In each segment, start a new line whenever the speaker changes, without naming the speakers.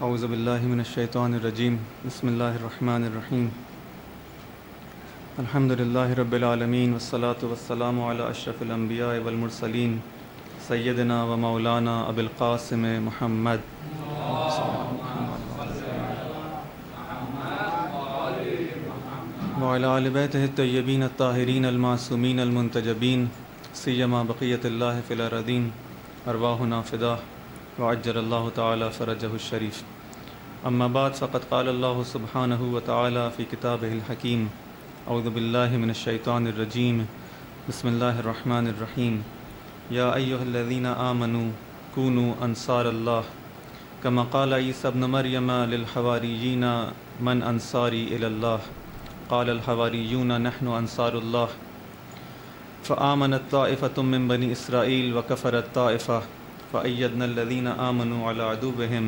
اعوذ باللہ من الشیطان الرجیم بسم اللہ الرحمن الرحیم الحمد للہ رب العالمین والصلاة والسلام علی اشرف الانبیاء والمرسلین سیدنا و مولانا ابی القاسم محمد وعلی آل بیتہ الطیبین الطاہرین المعصومین المنتجبین سیما بقیۃ اللہ فی الارضین ارواحنا فداہ وعجل اللہ تعالی فرجہ الشریف اما بعد فقد قال اللہ سبحانہ وتعالی فی کتابہ الحکیم اعوذ باللہ من الشیطان الرجیم بسم اللہ الرحمن الرحیم یا ایہا الذین آمنوا کونوا انصار اللہ کما قال عیسی ابن مریم للحواریین من انصاری الی اللہ قال الحواریون نحن انصار اللہ فآمنت طائفة من بنی اسرائیل وکفرت طائفة فأیدنا الذین آمنوا علی عدوهم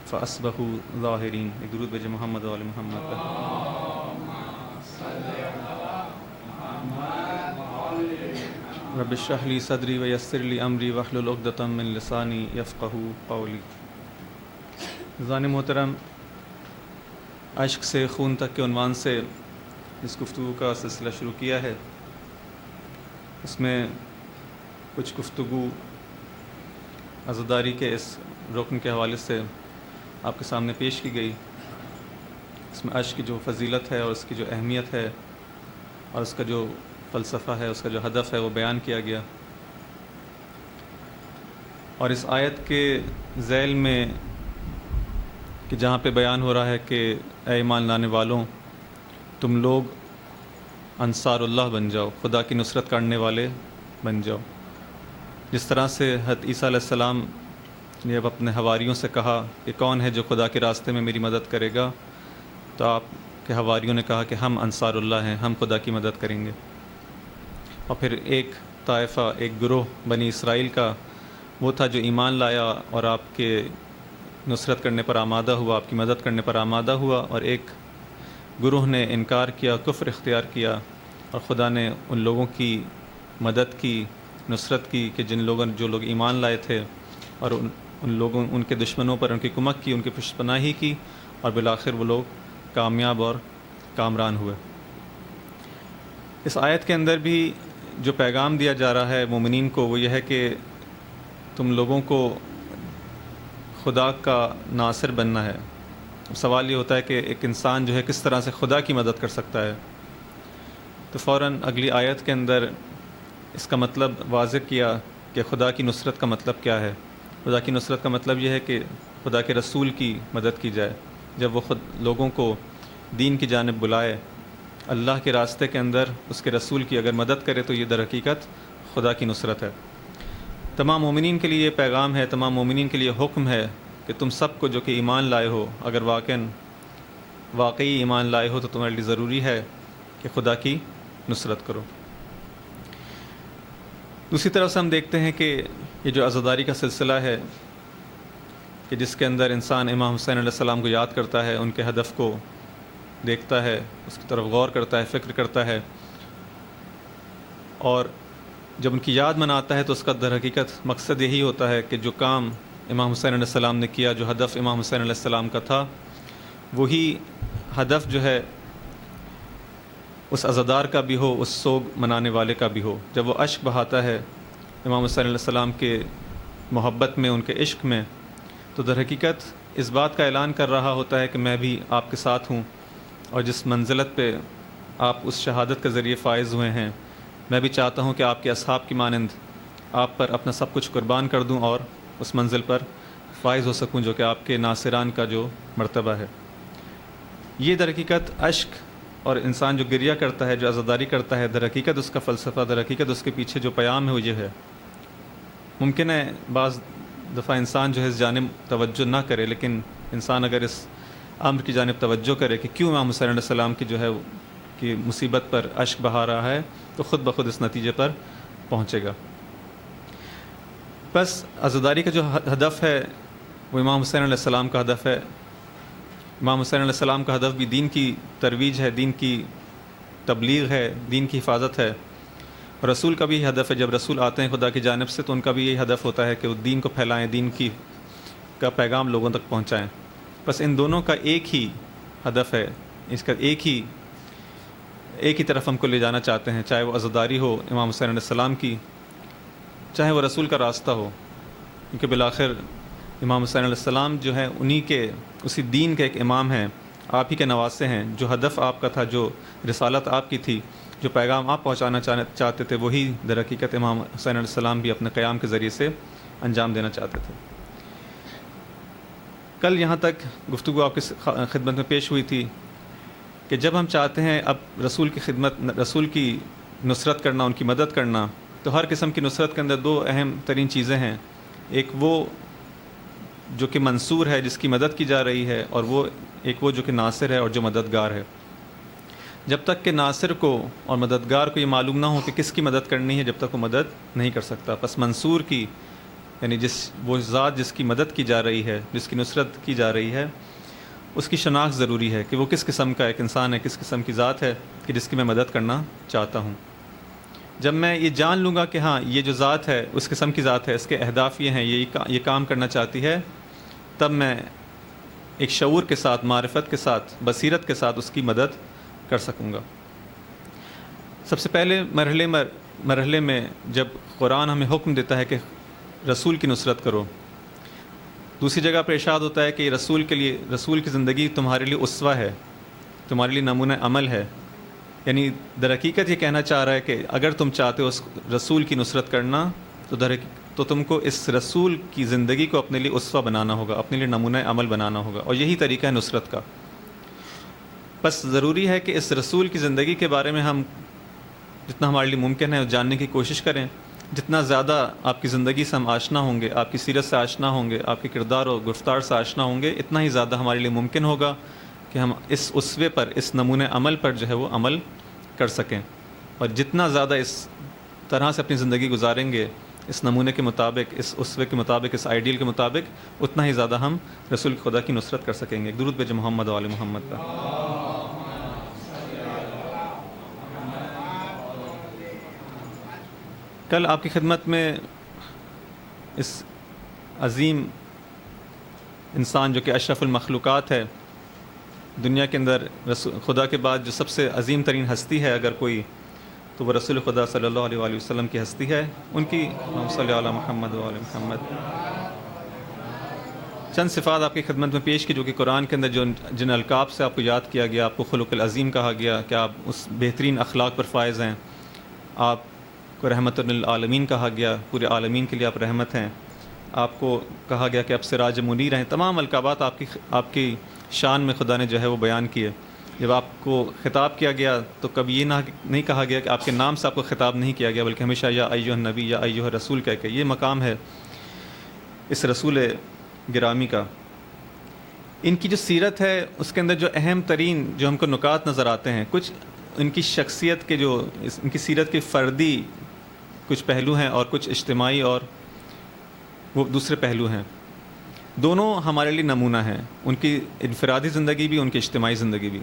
فأصبحوا ظاہرین۔ ایک درود بھیجے محمد و آل محمد پر۔ رب اشرح لی صدری ویسر لی امری واحلل عقدۃ من لسانی یفقہوا قولی۔ عزیزان محترم، عشق سے خون تک کے عنوان سے اس گفتگو کا سلسلہ شروع کیا ہے۔ اس میں کچھ گفتگو عزاداری کے اس رکن کے حوالے سے آپ کے سامنے پیش کی گئی۔ اس میں عشق کی جو فضیلت ہے اور اس کی جو اہمیت ہے اور اس کا جو فلسفہ ہے، اس کا جو ہدف ہے، وہ بیان کیا گیا۔ اور اس آیت کے ذیل میں کہ جہاں پہ بیان ہو رہا ہے کہ اے ایمان لانے والوں، تم لوگ انصار اللہ بن جاؤ، خدا کی نصرت کرنے والے بن جاؤ۔ جس طرح سے حضرت عیسیٰ علیہ السلام نے اب اپنے حواریوں سے کہا کہ کون ہے جو خدا کے راستے میں میری مدد کرے گا، تو آپ کے حواریوں نے کہا کہ ہم انصار اللہ ہیں، ہم خدا کی مدد کریں گے۔ اور پھر ایک طائفہ، ایک گروہ بنی اسرائیل کا وہ تھا جو ایمان لایا اور آپ کے نصرت کرنے پر آمادہ ہوا، آپ کی مدد کرنے پر آمادہ ہوا، اور ایک گروہ نے انکار کیا، کفر اختیار کیا، اور خدا نے ان لوگوں کی مدد کی، نصرت کی کہ جو لوگ ایمان لائے تھے، اور ان لوگوں، ان کے دشمنوں پر ان کی کمک کی، ان کی پشت پناہی کی، اور بالآخر وہ لوگ کامیاب اور کامران ہوئے۔ اس آیت کے اندر بھی جو پیغام دیا جا رہا ہے مومنین کو، وہ یہ ہے کہ تم لوگوں کو خدا کا ناصر بننا ہے۔ سوال یہ ہوتا ہے کہ ایک انسان جو ہے کس طرح سے خدا کی مدد کر سکتا ہے؟ تو فوراً اگلی آیت کے اندر اس کا مطلب واضح کیا کہ خدا کی نصرت کا مطلب کیا ہے۔ خدا کی نصرت کا مطلب یہ ہے کہ خدا کے رسول کی مدد کی جائے۔ جب وہ خود لوگوں کو دین کی جانب بلائے، اللہ کے راستے کے اندر اس کے رسول کی اگر مدد کرے، تو یہ در حقیقت خدا کی نصرت ہے۔ تمام مومنین کے لیے یہ پیغام ہے، تمام مومنین کے لیے حکم ہے کہ تم سب کو جو کہ ایمان لائے ہو، اگر واقعی ایمان لائے ہو، تو تمہارے لیے ضروری ہے کہ خدا کی نصرت کرو۔ دوسری طرف سے ہم دیکھتے ہیں کہ یہ جو عزاداری کا سلسلہ ہے کہ جس کے اندر انسان امام حسین علیہ السلام کو یاد کرتا ہے، ان کے ہدف کو دیکھتا ہے، اس کی طرف غور کرتا ہے، فکر کرتا ہے، اور جب ان کی یاد مناتا ہے تو اس کا در حقیقت مقصد یہی ہوتا ہے کہ جو کام امام حسین علیہ السلام نے کیا، جو ہدف امام حسین علیہ السلام کا تھا، وہی ہدف جو ہے اس عزادار کا بھی ہو، اس سوگ منانے والے کا بھی ہو۔ جب وہ اشک بہاتا ہے امام حسین علیہ السلام کے محبت میں، ان کے عشق میں، تو در حقیقت اس بات کا اعلان کر رہا ہوتا ہے کہ میں بھی آپ کے ساتھ ہوں، اور جس منزلت پہ آپ اس شہادت کے ذریعے فائز ہوئے ہیں، میں بھی چاہتا ہوں کہ آپ کے اصحاب کی مانند آپ پر اپنا سب کچھ قربان کر دوں اور اس منزل پر فائز ہو سکوں جو کہ آپ کے ناصران کا جو مرتبہ ہے۔ یہ در حقیقت اشک، اور انسان جو گریہ کرتا ہے، جو عزاداری کرتا ہے، در حقیقت اس کا فلسفہ، در حقیقت اس کے پیچھے جو پیام ہے وہ یہ ہے۔ ممکن ہے بعض دفعہ انسان جو ہے اس جانب توجہ نہ کرے، لیکن انسان اگر اس امر کی جانب توجہ کرے کہ کیوں امام حسین علیہ السلام کی جو ہے کہ مصیبت پر اشک بہا رہا ہے، تو خود بخود اس نتیجے پر پہنچے گا۔ بس عزاداری کا جو ہدف ہے وہ امام حسین علیہ السلام کا ہدف ہے۔ امام حسین علیہ السلام کا ہدف بھی دین کی ترویج ہے، دین کی تبلیغ ہے، دین کی حفاظت ہے، اور رسول کا بھی ہدف ہے۔ جب رسول آتے ہیں خدا کی جانب سے تو ان کا بھی یہی ہدف ہوتا ہے کہ وہ دین کو پھیلائیں، دین کا پیغام لوگوں تک پہنچائیں۔ بس ان دونوں کا ایک ہی ہدف ہے، اس کا ایک ہی طرف ہم کو لے جانا چاہتے ہیں، چاہے وہ عزاداری ہو امام حسین علیہ السلام کی، چاہے وہ رسول کا راستہ ہو، کیونکہ بالآخر امام حسین علیہ السلام جو ہے اسی دین کے ایک امام ہیں، آپ ہی کے نواسے ہیں۔ جو ہدف آپ کا تھا، جو رسالت آپ کی تھی، جو پیغام آپ پہنچانا چاہتے تھے، وہی در حقیقت امام حسین علیہ السلام بھی اپنے قیام کے ذریعے سے انجام دینا چاہتے تھے۔ کل یہاں تک گفتگو آپ کی خدمت میں پیش ہوئی تھی کہ جب ہم چاہتے ہیں اب رسول کی نصرت کرنا، ان کی مدد کرنا، تو ہر قسم کی نصرت کے اندر دو اہم ترین چیزیں ہیں، ایک وہ جو کہ منصور ہے، جس کی مدد کی جا رہی ہے، اور ایک وہ جو کہ ناصر ہے اور جو مددگار ہے۔ جب تک کہ ناصر کو اور مددگار کو یہ معلوم نہ ہو کہ کس کی مدد کرنی ہے، جب تک وہ مدد نہیں کر سکتا۔ پس منصور کی، یعنی وہ ذات جس کی مدد کی جا رہی ہے، جس کی نصرت کی جا رہی ہے، اس کی شناخت ضروری ہے کہ وہ کس قسم کا ایک انسان ہے، کس قسم کی ذات ہے کہ جس کی میں مدد کرنا چاہتا ہوں۔ جب میں یہ جان لوں گا کہ ہاں یہ جو ذات ہے اس قسم کی ذات ہے، اس کے اہداف یہ ہیں، یہ کام کرنا چاہتی ہے، تب میں ایک شعور کے ساتھ، معرفت کے ساتھ، بصیرت کے ساتھ اس کی مدد کر سکوں گا۔ سب سے پہلے مرحلے میں جب قرآن ہمیں حکم دیتا ہے کہ رسول کی نصرت کرو، دوسری جگہ پر ارشاد ہوتا ہے کہ رسول کی زندگی تمہارے لیے اسوہ ہے، تمہارے لیے نمونہ عمل ہے۔ یعنی در حقیقت یہ کہنا چاہ رہا ہے کہ اگر تم چاہتے ہو اس رسول کی نصرت کرنا، تو تم کو اس رسول کی زندگی کو اپنے لیے اسوہ بنانا ہوگا، اپنے لیے نمونہ عمل بنانا ہوگا، اور یہی طریقہ ہے نصرت کا۔ بس ضروری ہے کہ اس رسول کی زندگی کے بارے میں ہم جتنا ہمارے لیے ممکن ہے جاننے کی کوشش کریں۔ جتنا زیادہ آپ کی زندگی سے ہم آشنا ہوں گے، آپ کی سیرت سے آشنا ہوں گے، آپ کے کردار اور گفتار سے آشنا ہوں گے، اتنا ہی زیادہ ہمارے لیے ممکن ہوگا کہ ہم اس اسوے پر، اس نمونہ عمل پر جو ہے وہ عمل کر سکیں۔ اور جتنا زیادہ اس طرح سے اپنی زندگی گزاریں گے، اس نمونے کے مطابق، اس اسوے کے مطابق، اس آئیڈیل کے مطابق، اتنا ہی زیادہ ہم رسول خدا کی نصرت کر سکیں گے۔ درود بھیجیں محمد و آل محمد پر۔ کل آپ کی خدمت میں اس عظیم انسان جو کہ اشرف المخلوقات ہے، دنیا کے اندر خدا کے بعد جو سب سے عظیم ترین ہستی ہے اگر کوئی، تو وہ رسول خدا صلی اللہ علیہ وآلہ وسلم کی ہستی ہے۔ ان کی صلی علی محمد و آل محمد چند صفات آپ کی خدمت میں پیش کی جو کہ قرآن کے اندر جن القاب سے آپ کو یاد کیا گیا، آپ کو خلق العظیم کہا گیا کہ آپ اس بہترین اخلاق پر فائز ہیں، آپ کو رحمت للعالمین کہا گیا، پورے عالمین کے لیے آپ رحمت ہیں، آپ کو کہا گیا کہ آپ سراج منیر ہیں۔ تمام القابات آپ کی شان میں خدا نے جو ہے وہ بیان کیے۔ جب آپ کو خطاب کیا گیا تو کبھی یہ نہیں کہا گیا کہ آپ کے نام سے آپ کو خطاب نہیں کیا گیا، بلکہ ہمیشہ یا ایھا النبی، یا ایھا الرسول کہہ کے، یہ مقام ہے اس رسول گرامی کا۔ ان کی جو سیرت ہے اس کے اندر جو اہم ترین جو ہم کو نکات نظر آتے ہیں، کچھ ان کی شخصیت کے ان کی سیرت کے فردی کچھ پہلو ہیں اور کچھ اجتماعی اور وہ دوسرے پہلو ہیں۔ دونوں ہمارے لیے نمونہ ہیں، ان کی انفرادی زندگی بھی، ان کی اجتماعی زندگی بھی،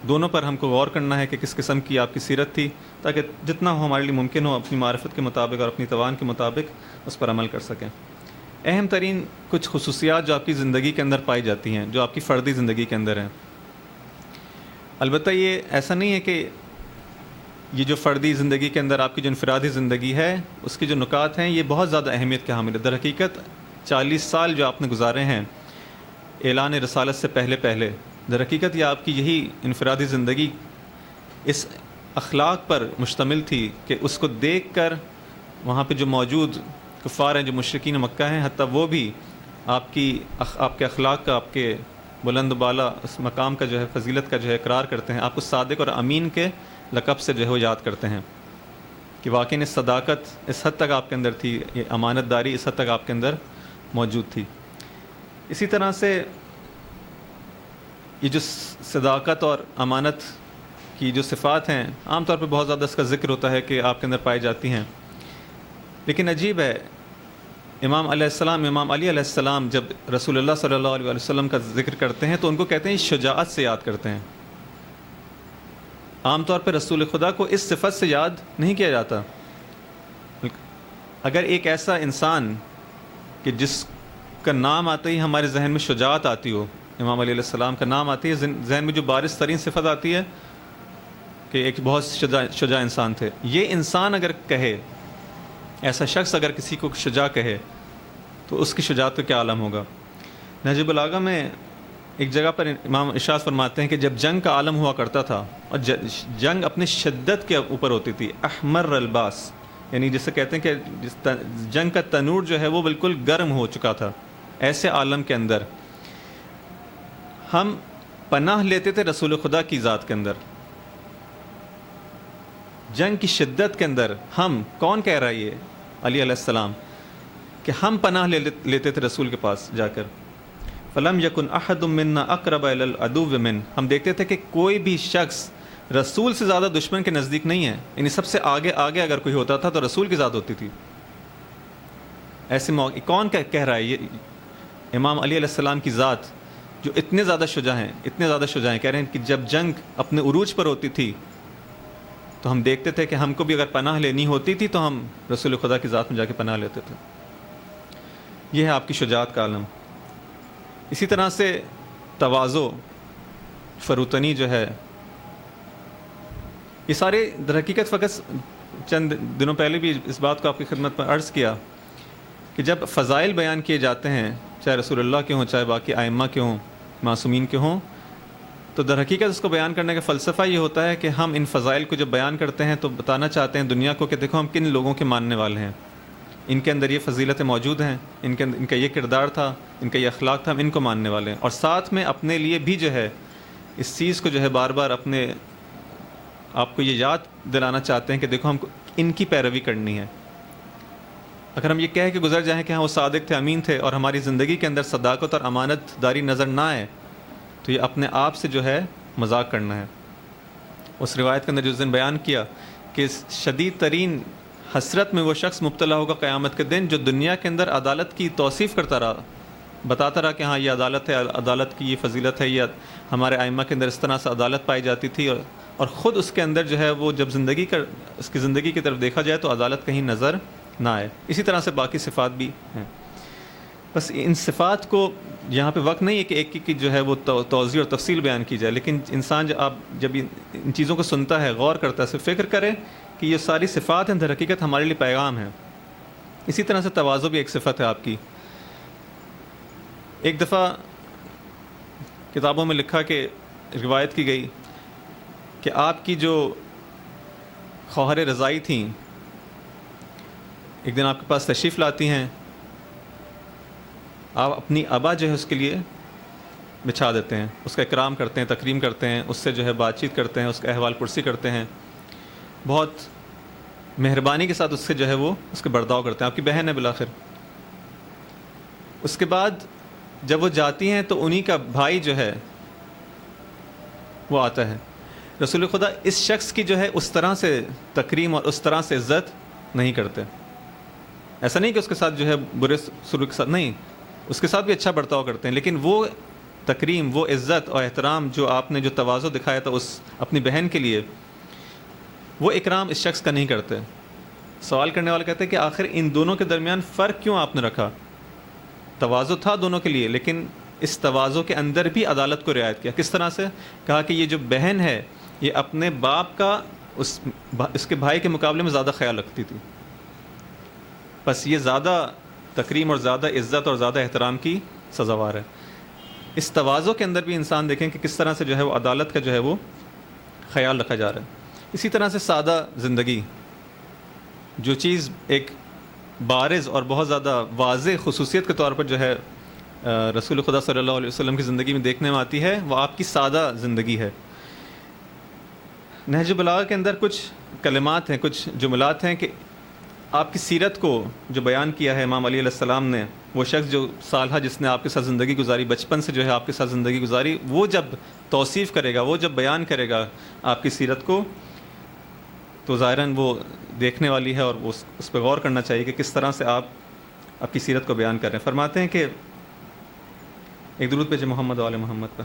دونوں پر ہم کو غور کرنا ہے کہ کس قسم کی آپ کی سیرت تھی، تاکہ جتنا ہو ہمارے لیے ممکن ہو اپنی معرفت کے مطابق اور اپنی توان کے مطابق اس پر عمل کر سکیں۔ اہم ترین کچھ خصوصیات جو آپ کی زندگی کے اندر پائی جاتی ہیں، جو آپ کی فردی زندگی کے اندر ہیں۔ البتہ یہ ایسا نہیں ہے کہ یہ جو فردی زندگی کے اندر آپ کی جو انفرادی زندگی ہے اس کی جو نکات ہیں یہ بہت زیادہ اہمیت کے حامل ہے۔ در حقیقت 40 سال جو آپ نے گزارے ہیں اعلان رسالت سے پہلے، در حقیقت یہ آپ کی یہی انفرادی زندگی اس اخلاق پر مشتمل تھی کہ اس کو دیکھ کر وہاں پہ جو موجود کفار ہیں، جو مشرکین مکہ ہیں، حتیٰ وہ بھی آپ کے اخلاق کا، آپ کے بلند بالا اس مقام کا جو ہے، فضیلت کا جو ہے اقرار کرتے ہیں، آپ کو صادق اور امین کے لقب سے جو ہے وہ یاد کرتے ہیں کہ واقعی صداقت اس حد تک آپ کے اندر تھی، یہ امانت داری اس حد تک آپ کے اندر موجود تھی۔ اسی طرح سے یہ جو صداقت اور امانت کی جو صفات ہیں عام طور پہ بہت زیادہ اس کا ذکر ہوتا ہے کہ آپ کے اندر پائی جاتی ہیں، لیکن عجیب ہے امام علی علیہ السلام جب رسول اللہ صلی اللہ علیہ وسلم کا ذکر کرتے ہیں تو ان کو کہتے ہیں شجاعت سے یاد کرتے ہیں۔ عام طور پہ رسول خدا کو اس صفت سے یاد نہیں کیا جاتا۔ اگر ایک ایسا انسان کہ جس کا نام آتے ہی ہمارے ذہن میں شجاعت آتی ہو، امام علیہ السلام کا نام آتی ہے ذہن میں جو بارز ترین صفت آتی ہے کہ ایک بہت شجاع انسان تھے. یہ انسان اگر کہے، ایسا شخص اگر کسی کو شجاع کہے تو اس کی شجاعت کا کیا عالم ہوگا. نہج البلاغہ میں ایک جگہ پر امام ارشاد فرماتے ہیں کہ جب جنگ کا عالم ہوا کرتا تھا اور جنگ اپنے شدت کے اوپر ہوتی تھی، احمر الباس، یعنی جسے کہتے ہیں کہ جنگ کا تنور جو ہے وہ بالکل گرم ہو چکا تھا، ایسے عالم کے اندر ہم پناہ لیتے تھے رسول خدا کی ذات کے اندر. جنگ کی شدت کے اندر ہم، کون کہہ رہا ہے یہ؟ علی علیہ السلام، کہ ہم پناہ لیتے تھے رسول کے پاس جا کر. فلم یکن احد منا اقرب الی العدو من، ہم دیکھتے تھے کہ کوئی بھی شخص رسول سے زیادہ دشمن کے نزدیک نہیں ہے، یعنی سب سے آگے اگر کوئی ہوتا تھا تو رسول کی ذات ہوتی تھی. ایسے موقع کون کہہ رہا ہے؟ یہ امام علی علیہ السلام کی ذات جو اتنے زیادہ شجاع ہیں، کہہ رہے ہیں کہ جب جنگ اپنے عروج پر ہوتی تھی تو ہم دیکھتے تھے کہ ہم کو بھی اگر پناہ لینی ہوتی تھی تو ہم رسول خدا کی ذات میں جا کے پناہ لیتے تھے. یہ ہے آپ کی شجاعت کا عالم. اسی طرح سے تواضع، فروتنی جو ہے، یہ سارے در حقیقت فقط چند دنوں پہلے بھی اس بات کو آپ کی خدمت میں عرض کیا کہ جب فضائل بیان کیے جاتے ہیں، چاہے رسول اللہ کے ہوں، چاہے باقی ائمہ کے ہوں، معصومین کے ہوں، تو در حقیقت اس کو بیان کرنے کا فلسفہ یہ ہوتا ہے کہ ہم ان فضائل کو جب بیان کرتے ہیں تو بتانا چاہتے ہیں دنیا کو کہ دیکھو ہم کن لوگوں کے ماننے والے ہیں، ان کے اندر یہ فضیلتیں موجود ہیں، ان کا یہ کردار تھا، ان کا یہ اخلاق تھا، ہم ان کو ماننے والے ہیں. اور ساتھ میں اپنے لیے بھی جو ہے اس چیز کو جو ہے بار بار اپنے آپ کو یہ یاد دلانا چاہتے ہیں کہ دیکھو ہم کو ان کی پیروی کرنی ہے. اگر ہم یہ کہہ کے گزر جائیں کہ ہاں وہ صادق تھے، امین تھے، اور ہماری زندگی کے اندر صداقت اور امانت داری نظر نہ آئے تو یہ اپنے آپ سے جو ہے مذاق کرنا ہے. اس روایت کے اندر جو دن بیان کیا کہ شدید ترین حسرت میں وہ شخص مبتلا ہوگا قیامت کے دن جو دنیا کے اندر عدالت کی توصیف کرتا رہا، بتاتا رہا کہ ہاں یہ عدالت ہے، عدالت کی یہ فضیلت ہے، یہ ہمارے ائمہ کے اندر اس طرح سے عدالت پائی جاتی تھی، اور خود اس کے اندر جو ہے وہ جب اس کی زندگی کی طرف دیکھا جائے تو عدالت کہیں نظر نہ آئے. اسی طرح سے باقی صفات بھی ہیں. بس ان صفات کو یہاں پہ وقت نہیں ہے کہ ایک کی جو ہے وہ توضیح اور تفصیل بیان کی جائے، لیکن انسان جب ان چیزوں کو سنتا ہے، غور کرتا ہے، صرف فکر کرے کہ یہ ساری صفات ہیں، در حقیقت ہمارے لیے پیغام ہیں. اسی طرح سے تواضع بھی ایک صفت ہے آپ کی. ایک دفعہ کتابوں میں لکھا کہ روایت کی گئی کہ آپ کی جو خواہر رضائی تھیں ایک دن آپ کے پاس تشریف لاتی ہیں، آپ اپنی ابا جو ہے اس کے لیے بچھا دیتے ہیں، اس کا اکرام کرتے ہیں، تکریم کرتے ہیں، اس سے جو ہے بات چیت کرتے ہیں، اس کا احوال پرسی کرتے ہیں، بہت مہربانی کے ساتھ اس سے جو ہے وہ اس کے برداؤ کرتے ہیں. آپ کی بہن ہے بالآخر. اس کے بعد جب وہ جاتی ہیں تو انہی کا بھائی جو ہے وہ آتا ہے. رسول خدا اس شخص کی جو ہے اس طرح سے تکریم اور اس طرح سے عزت نہیں کرتے. ایسا نہیں کہ اس کے ساتھ جو ہے برے سلوک کے ساتھ، نہیں، اس کے ساتھ بھی اچھا برتاؤ کرتے ہیں، لیکن وہ تکریم، وہ عزت اور احترام جو آپ نے جو تواضع دکھایا تھا اس اپنی بہن کے لیے، وہ اکرام اس شخص کا نہیں کرتے. سوال کرنے والا کہتے ہیں کہ آخر ان دونوں کے درمیان فرق کیوں آپ نے رکھا؟ تواضع تھا دونوں کے لیے، لیکن اس تواضع کے اندر بھی عدالت کو رعایت کیا. کس طرح سے؟ کہا کہ یہ جو بہن ہے یہ اپنے باپ کا اس کے بھائی کے مقابلے میں زیادہ خیال رکھتی تھی، بس یہ زیادہ تکریم اور زیادہ عزت اور زیادہ احترام کی سزاوار ہے. اس تواضع کے اندر بھی انسان دیکھیں کہ کس طرح سے جو ہے وہ عدالت کا جو ہے وہ خیال رکھا جا رہا ہے. اسی طرح سے سادہ زندگی، جو چیز ایک بارز اور بہت زیادہ واضح خصوصیت کے طور پر جو ہے رسول خدا صلی اللہ علیہ وسلم کی زندگی میں دیکھنے میں آتی ہے، وہ آپ کی سادہ زندگی ہے. نہج البلاغہ کے اندر کچھ کلمات ہیں، کچھ جملات ہیں کہ آپ کی سیرت کو جو بیان کیا ہے امام علی علیہ السلام نے، وہ شخص جو سالہ جس نے آپ کے ساتھ زندگی گزاری، بچپن سے جو ہے آپ کے ساتھ زندگی گزاری، وہ جب توصیف کرے گا، وہ جب بیان کرے گا آپ کی سیرت کو، تو ظاہراً وہ دیکھنے والی ہے اور اس پہ غور کرنا چاہیے کہ کس طرح سے آپ اپنی سیرت کو بیان کر رہے ہیں. فرماتے ہیں کہ ایک درود پیش محمد و آل محمد کا.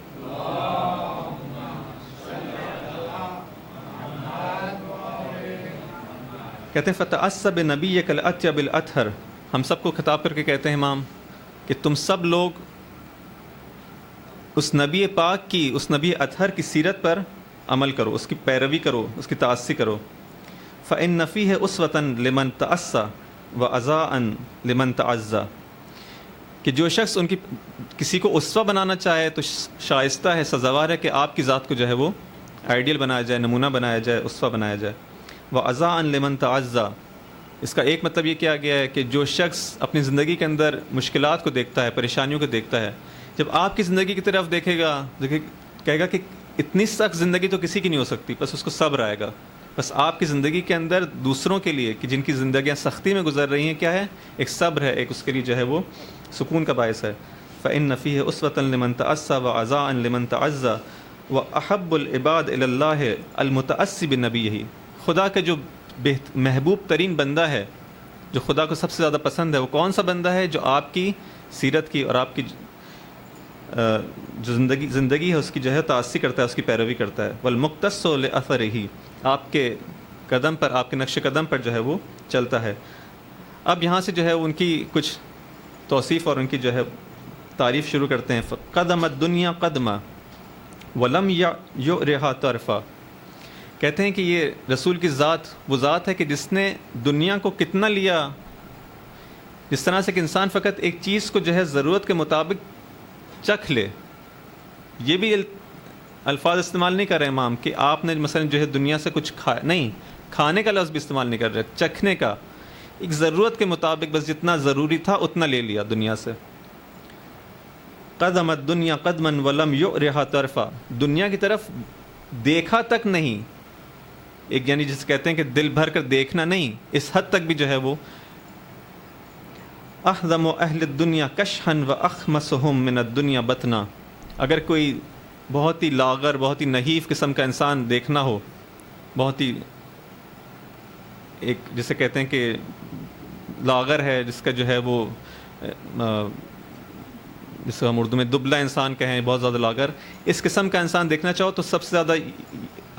کہتے ہیں فتعصب نبیک الاطیب الاطہر، ہم سب کو خطاب کر کے کہتے ہیں امام کہ تم سب لوگ اس نبی پاک کی، اس نبی اطہر کی سیرت پر عمل کرو، اس کی پیروی کرو، اس کی تأسی کرو. فإن فیہ اسوۃ لمن تأسیٰ وعزاء لمن تعزیٰ، کہ جو شخص ان کی کسی کو اسوہ بنانا چاہے تو شائستہ ہے، سزاوار ہے کہ آپ کی ذات کو جو ہے وہ آئیڈیل بنایا جائے، نمونہ بنایا جائے، اسوہ بنایا جائے. وعزاء لمن تعزیٰ، اس کا ایک مطلب یہ کیا گیا ہے کہ جو شخص اپنی زندگی کے اندر مشکلات کو دیکھتا ہے، پریشانیوں کو دیکھتا ہے، جب آپ کی زندگی کی طرف دیکھے گا، کہے گا کہ اتنی سخت زندگی تو کسی کی نہیں ہو سکتی، بس اس کو صبر آئے گا. بس آپ کی زندگی کے اندر دوسروں کے لیے کہ جن کی زندگیاں سختی میں گزر رہی ہیں، کیا ہے؟ ایک صبر ہے، ایک اس کے لیے جو ہے وہ سکون کا باعث ہے. فإن فیہ اسوۃ لمن تأسیٰ وعزاء لمن تعزیٰ وأحب العباد إلی اللہ المتأسی بنبیہ، خدا کا جو محبوب ترین بندہ ہے، جو خدا کو سب سے زیادہ پسند ہے، وہ کون سا بندہ ہے؟ جو آپ کی سیرت کی اور آپ کی جو زندگی ہے اس کی جو ہے تأسی کرتا ہے، اس کی پیروی کرتا ہے. والمقتص لأثرہ، آپ کے قدم پر، آپ کے نقش قدم پر جو ہے وہ چلتا ہے. اب یہاں سے جو ہے ان کی کچھ توصیف اور ان کی جو ہے تعریف شروع کرتے ہیں. قدمت دنیا قدمہ ولم یعرہا طرفا، کہتے ہیں کہ یہ رسول کی ذات وہ ذات ہے کہ جس نے دنیا کو کتنا لیا، جس طرح سے کہ انسان فقط ایک چیز کو جو ہے ضرورت کے مطابق چکھ لے. یہ بھی الفاظ استعمال نہیں کر رہے امام کہ آپ نے مثلا جو ہے دنیا سے کچھ کھایا، نہیں، کھانے کا لفظ بھی استعمال نہیں کر رہے، چکھنے کا، ایک ضرورت کے مطابق بس جتنا ضروری تھا اتنا لے لیا دنیا سے. قدمت دنیا قدما ولم یعرہا طرفا، دنیا کی طرف دیکھا تک نہیں، ایک یعنی جسے کہتے ہیں کہ دل بھر کر دیکھنا نہیں، اس حد تک بھی جو ہے وہ. احظم اہل الدنیا کشحا واخمسہم من الدنیا بطنا، اگر کوئی بہت ہی لاغر، بہت ہی نحیف قسم کا انسان دیکھنا ہو، بہت ہی ایک جسے کہتے ہیں کہ لاغر ہے، جس کا جو ہے وہ جس کو ہم اردو میں دبلا انسان کہیں، بہت زیادہ لاغر، اس قسم کا انسان دیکھنا چاہو تو سب سے زیادہ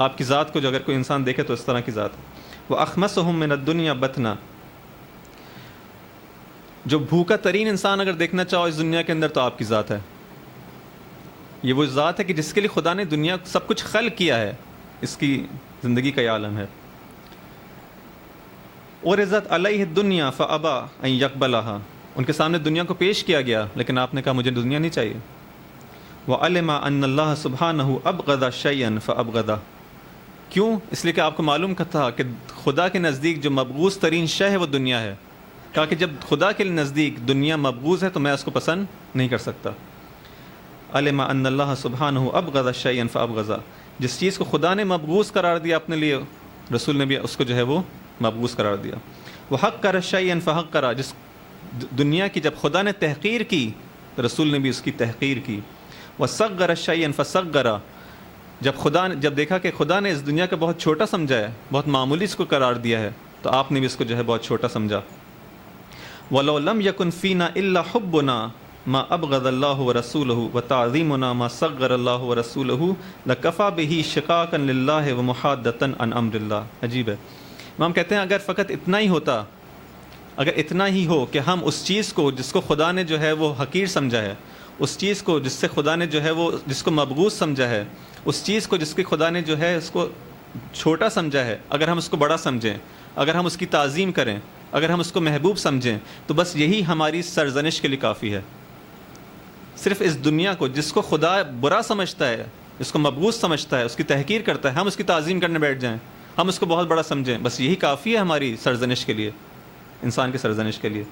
آپ کی ذات کو جو اگر کوئی انسان دیکھے تو اس طرح کی ذات. وَأَخْمَسُهُم مِّنَ الدُّنْيَا بَطْنًا، جو بھوکا ترین انسان اگر دیکھنا چاہو اس دنیا کے اندر تو آپ کی ذات ہے. یہ وہ ذات ہے کہ جس کے لیے خدا نے دنیا سب کچھ خلق کیا ہے، اس کی زندگی کا یہ عالم ہے. عُرِضَتْ عَلَيْهِ الدُّنْيَا فَأَبَىٰ أَن يَقْبَلَهَا، ان کے سامنے دنیا کو پیش کیا گیا لیکن آپ نے کہا مجھے دنیا نہیں چاہیے. وَعَلِمَ أَنَّ اللَّهَ سُبْحَانَهُ أَبْغَضَ شَيْئًا فَأَبْغَضَهُ، کیوں؟ اس لیے کہ آپ کو معلوم تھا کہ خدا کے نزدیک جو مبغوض ترین شے ہے وہ دنیا ہے. کہا کہ جب خدا کے نزدیک دنیا مبغوض ہے تو میں اس کو پسند نہیں کر سکتا. علم ان اللہ سبحانہ ابغض شیئا فابغضا، جس چیز کو خدا نے مبغوض قرار دیا اپنے لیے، رسول نے بھی اس کو جو ہے وہ مبغوض قرار دیا. وحقر شیئا فحقر، جس دنیا کی جب خدا نے تحقیر کی تو رسول نے بھی اس کی تحقیر کی. وصغر شیئا فصغر، جب دیکھا کہ خدا نے اس دنیا کا بہت چھوٹا سمجھا ہے، بہت معمولی اس کو قرار دیا ہے، تو آپ نے بھی اس کو جو ہے بہت چھوٹا سمجھا. وَلَوْ لَمْ يَكُنْ فِينَا إِلَّا حُبُّنَا مَا أَبْغَضَ اللَّهُ وَرَسُولُهُ وَتَعْظِيمُنَا مَا صَغَّرَ اللَّهُ وَرَسُولُهُ لَكَفَى بِهِ شِقَاقًا لِلَّهِ وَمُحَادَّةً عَنْ أَمْرِ اللَّهِ. عجیب ہے، امام کہتے ہیں اگر فقط اتنا ہی ہوتا، اگر اتنا ہی ہو کہ ہم اس چیز کو جس کو خدا نے جو ہے وہ حقیر سمجھا ہے، اس چیز کو جس سے خدا نے جو ہے وہ جس کو مبغوض سمجھا ہے، اس چیز کو جس کے خدا نے جو ہے اس کو چھوٹا سمجھا ہے، اگر ہم اس کو بڑا سمجھیں، اگر ہم اس کی تعظیم کریں، اگر ہم اس کو محبوب سمجھیں، تو بس یہی ہماری سرزنش کے لیے کافی ہے. صرف اس دنیا کو جس کو خدا برا سمجھتا ہے، اس کو مبغوض سمجھتا ہے، اس کی تحقیر کرتا ہے، ہم اس کی تعظیم کرنے بیٹھ جائیں، ہم اس کو بہت بڑا سمجھیں، بس یہی کافی ہے ہماری سرزنش کے لیے، انسان کی سرزنش کے لیے.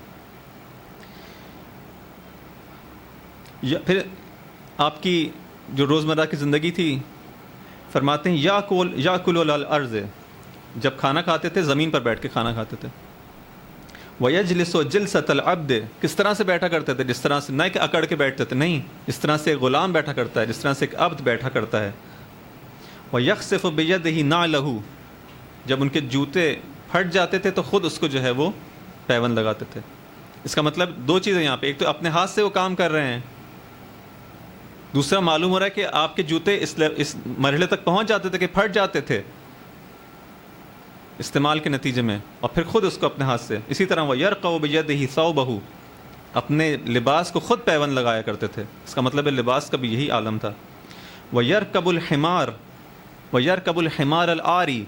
پھر آپ کی جو روزمرہ کی زندگی تھی، فرماتے ہیں یاکل علی الارض، جب کھانا کھاتے تھے زمین پر بیٹھ کے کھانا کھاتے تھے. وَيَجْلِسُ جِلْسَةَ الْعَبْدِ، کس طرح سے بیٹھا کرتے تھے؟ جس طرح سے، نہ کہ اکڑ کے بیٹھتے تھے، نہیں، جس طرح سے ایک غلام بیٹھا کرتا ہے، جس طرح سے ایک عبد بیٹھا کرتا ہے. وَيَخْسِفُ بِيَدِهِ نَعْلَهُ، جب ان کے جوتے پھٹ جاتے تھے تو خود اس کو جو ہے وہ پیوند لگاتے تھے. اس کا مطلب دو چیزیں یہاں پہ، ایک تو اپنے ہاتھ سے وہ کام کر رہے ہیں، دوسرا معلوم ہو رہا ہے کہ آپ کے جوتے اس مرحلے تک پہنچ جاتے تھے کہ پھٹ جاتے تھے استعمال کے نتیجے میں، اور پھر خود اس کو اپنے ہاتھ سے. اسی طرح وہ یرقع بیدہ ثوبہ، اپنے لباس کو خود پیوند لگایا کرتے تھے. اس کا مطلب ہے لباس کا بھی یہی عالم تھا. وَيَرْكَبُ الْحِمَارَ وَيَرْكَبُ الْحِمَارَ الْآرِي،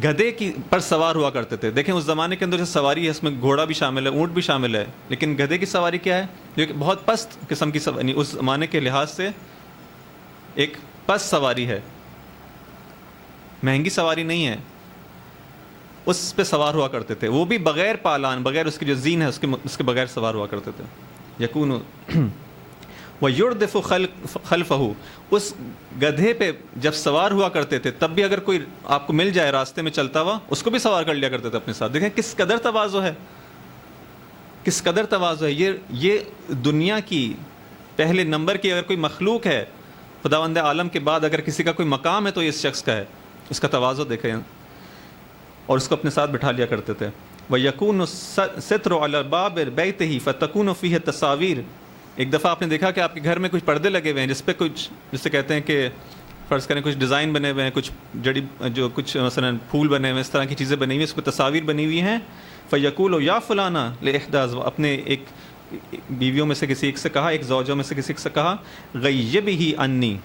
گدھے کی پر سوار ہوا کرتے تھے. دیکھیں اس زمانے کے اندر جو سواری ہے اس میں گھوڑا بھی شامل ہے، اونٹ بھی شامل ہے، لیکن گدھے کی سواری کیا ہے؟ جو کہ بہت پست قسم کی سواری، اس زمانے کے لحاظ سے ایک پست سواری ہے، مہنگی سواری نہیں ہے. اس پہ سوار ہوا کرتے تھے، وہ بھی بغیر پالان، بغیر اس کی جو زین ہے اس کے بغیر سوار ہوا کرتے تھے. یکون وَيُرْدِفُ خَلْفَهُ، اس گدھے پہ جب سوار ہوا کرتے تھے تب بھی اگر کوئی آپ کو مل جائے راستے میں چلتا ہوا اس کو بھی سوار کر لیا کرتے تھے اپنے ساتھ. دیکھیں کس قدر تواضع ہے، کس قدر تواضع ہے. یہ دنیا کی پہلے نمبر کی اگر کوئی مخلوق ہے خداوند عالم کے بعد، اگر کسی کا کوئی مقام ہے تو یہ اس شخص کا ہے. اس کا تواضع دیکھیں، اور اس کو اپنے ساتھ بٹھا لیا کرتے تھے. وَيَكُونُ السِّتْرُ عَلَى بَابِ بَيْتِهِ فَتَكُونُ فِيهِ التَّصَاوِيرُ. ایک دفعہ آپ نے دیکھا کہ آپ کے گھر میں کچھ پردے لگے ہوئے ہیں جس پہ کچھ، جسے کہتے ہیں کہ فرض کریں کچھ ڈیزائن بنے ہوئے ہیں، کچھ کچھ مثلا پھول بنے ہوئے ہیں، اس طرح کی چیزیں بنی ہوئی ہیں، اس پہ تصاویر بنی ہوئی ہیں. فَيَقُولُ يَا فُلَانَ لِإِحْدَى، اپنے ایک بیویوں میں سے کسی ایک سے کہا، ایک زوجوں میں سے کسی ایک سے کہا، غَيِّبْهِ عَنِّي،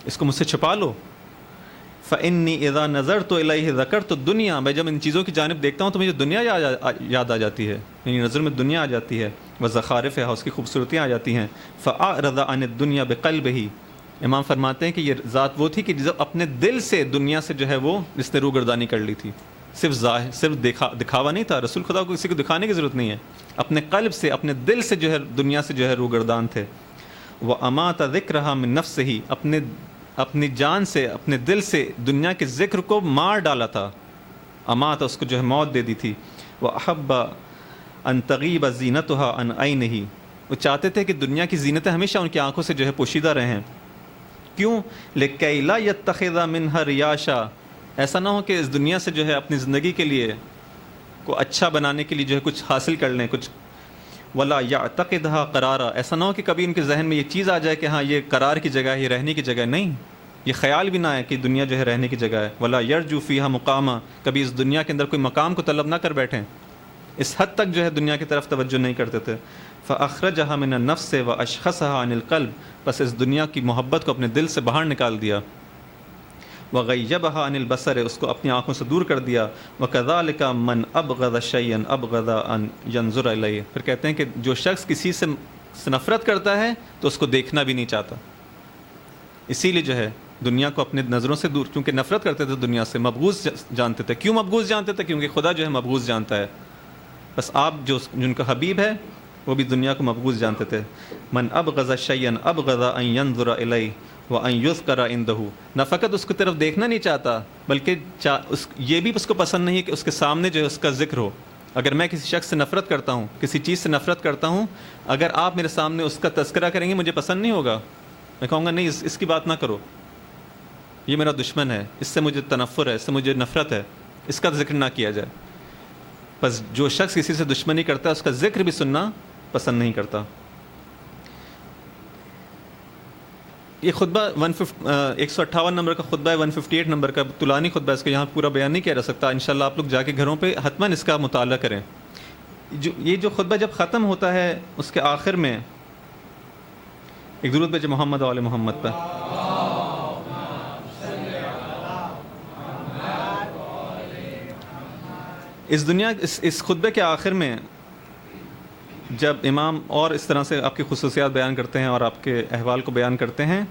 اس کو مجھ سے چھپا لو. فَإِنِّي إِذَا نَظَرْتُ إِلَيْهِ ذَكَرْتُ الدُّنْيَا، میں جب ان چیزوں کی جانب دیکھتا ہوں تو مجھے دنیا یاد آ جاتی ہے، میری نظر میں دنیا آ جاتی ہے. وَزَخَارِفِهَا، اس کی خوبصورتیاں آ جاتی ہیں. فَأَعْرَضَ عَنِ الدُّنْيَا بِقَلْبِهِ، امام فرماتے ہیں کہ یہ ذات وہ تھی کہ جو اپنے دل سے دنیا سے جو ہے وہ اس نے روگردانی کر لی تھی. صرف دکھاوا نہیں تھا، رسول خدا کو کسی کو دکھانے کی ضرورت نہیں ہے، اپنے قلب سے اپنے دل سے جو ہے دنیا سے جو ہے روگردان تھے. وَأَمَاتَ ذِكْرَهَا مِن نَفْسِهِ، اپنی جان سے اپنے دل سے دنیا کے ذکر کو مار ڈالا تھا. امات، اس کو جو ہے موت دے دی تھی. وَأَحَبَّ أَن تَغِيبَ زِينَتُهَا عَنْ عَيْنِهِ، وہ چاہتے تھے کہ دنیا کی زینتیں ہمیشہ ان کی آنکھوں سے جو ہے پوشیدہ رہیں. کیوں؟ لِكَيْ لَا يَتَّخِذَ مِنْهَا رِيَاشًا، ایسا نہ ہو کہ اس دنیا سے جو ہے اپنی زندگی کے لیے کو اچھا بنانے کے لیے جو ہے کچھ حاصل کر لیں کچھ. ولا یعتقدها قرارا، ایسا نہ ہو کہ کبھی ان کے ذہن میں یہ چیز آ جائے کہ ہاں یہ قرار کی جگہ ہے، یہ رہنے کی جگہ نہیں، یہ خیال بھی نہ آئے کہ دنیا جو ہے رہنے کی جگہ ہے. ولا یرجو فیہا مقاما، کبھی اس دنیا کے اندر کوئی مقام کو طلب نہ کر بیٹھیں، اس حد تک جو ہے دنیا کی طرف توجہ نہیں کرتے تھے. فاخرجها من النفس واشخصها عن القلب، بس اس دنیا کی محبت کو اپنے دل سے باہر نکال دیا. وغیبها عن البصر، اس کو اپنی آنکھوں سے دور کر دیا. وکذالک من ابغض شیئا ابغض ان ينظر الیہ، پھر کہتے ہیں کہ جو شخص کسی سے نفرت کرتا ہے تو اس کو دیکھنا بھی نہیں چاہتا. اسی لیے جو ہے دنیا کو اپنے نظروں سے دور، کیونکہ نفرت کرتے تھے دنیا سے، مبغوض جانتے تھے. کیوں مبغوض جانتے تھے؟ کیونکہ خدا جو ہے مبغوض جانتا ہے. بس آپ جو جن کا حبیب ہے وہ بھی دنیا کو مبغوض جانتے تھے. من ابغض شیئا ابغض ان ينظر الیہ وان یذکر عنده، نہ فقط اس کی طرف دیکھنا نہیں چاہتا بلکہ یہ بھی اس کو پسند نہیں ہے کہ اس کے سامنے جو ہے اس کا ذکر ہو. اگر میں کسی شخص سے نفرت کرتا ہوں، کسی چیز سے نفرت کرتا ہوں، اگر آپ میرے سامنے اس کا تذکرہ کریں گے مجھے پسند نہیں ہوگا. میں کہوں گا نہیں اس کی بات نہ کرو، یہ میرا دشمن ہے، اس سے مجھے تنفر ہے، اس سے مجھے نفرت ہے، اس کا ذکر نہ کیا جائے. بس جو شخص کسی سے دشمنی کرتا ہے اس کا ذکر بھی سننا پسند نہیں کرتا. یہ خطبہ 158 نمبر کا خطبہ ہے، 158 نمبر کا طولانی خطبہ ہے، اس کو یہاں پورا بیان نہیں کیا جا سکتا. انشاءاللہ آپ لوگ جا کے گھروں پہ حتماً اس کا مطالعہ کریں. یہ جو خطبہ جب ختم ہوتا ہے اس کے آخر میں ایک درود بھیجے محمد و آل محمد پہ. اس دنیا اس خطبے کے آخر میں جب امام اور اس طرح سے آپ کی خصوصیات بیان کرتے ہیں اور آپ کے احوال کو بیان کرتے ہیں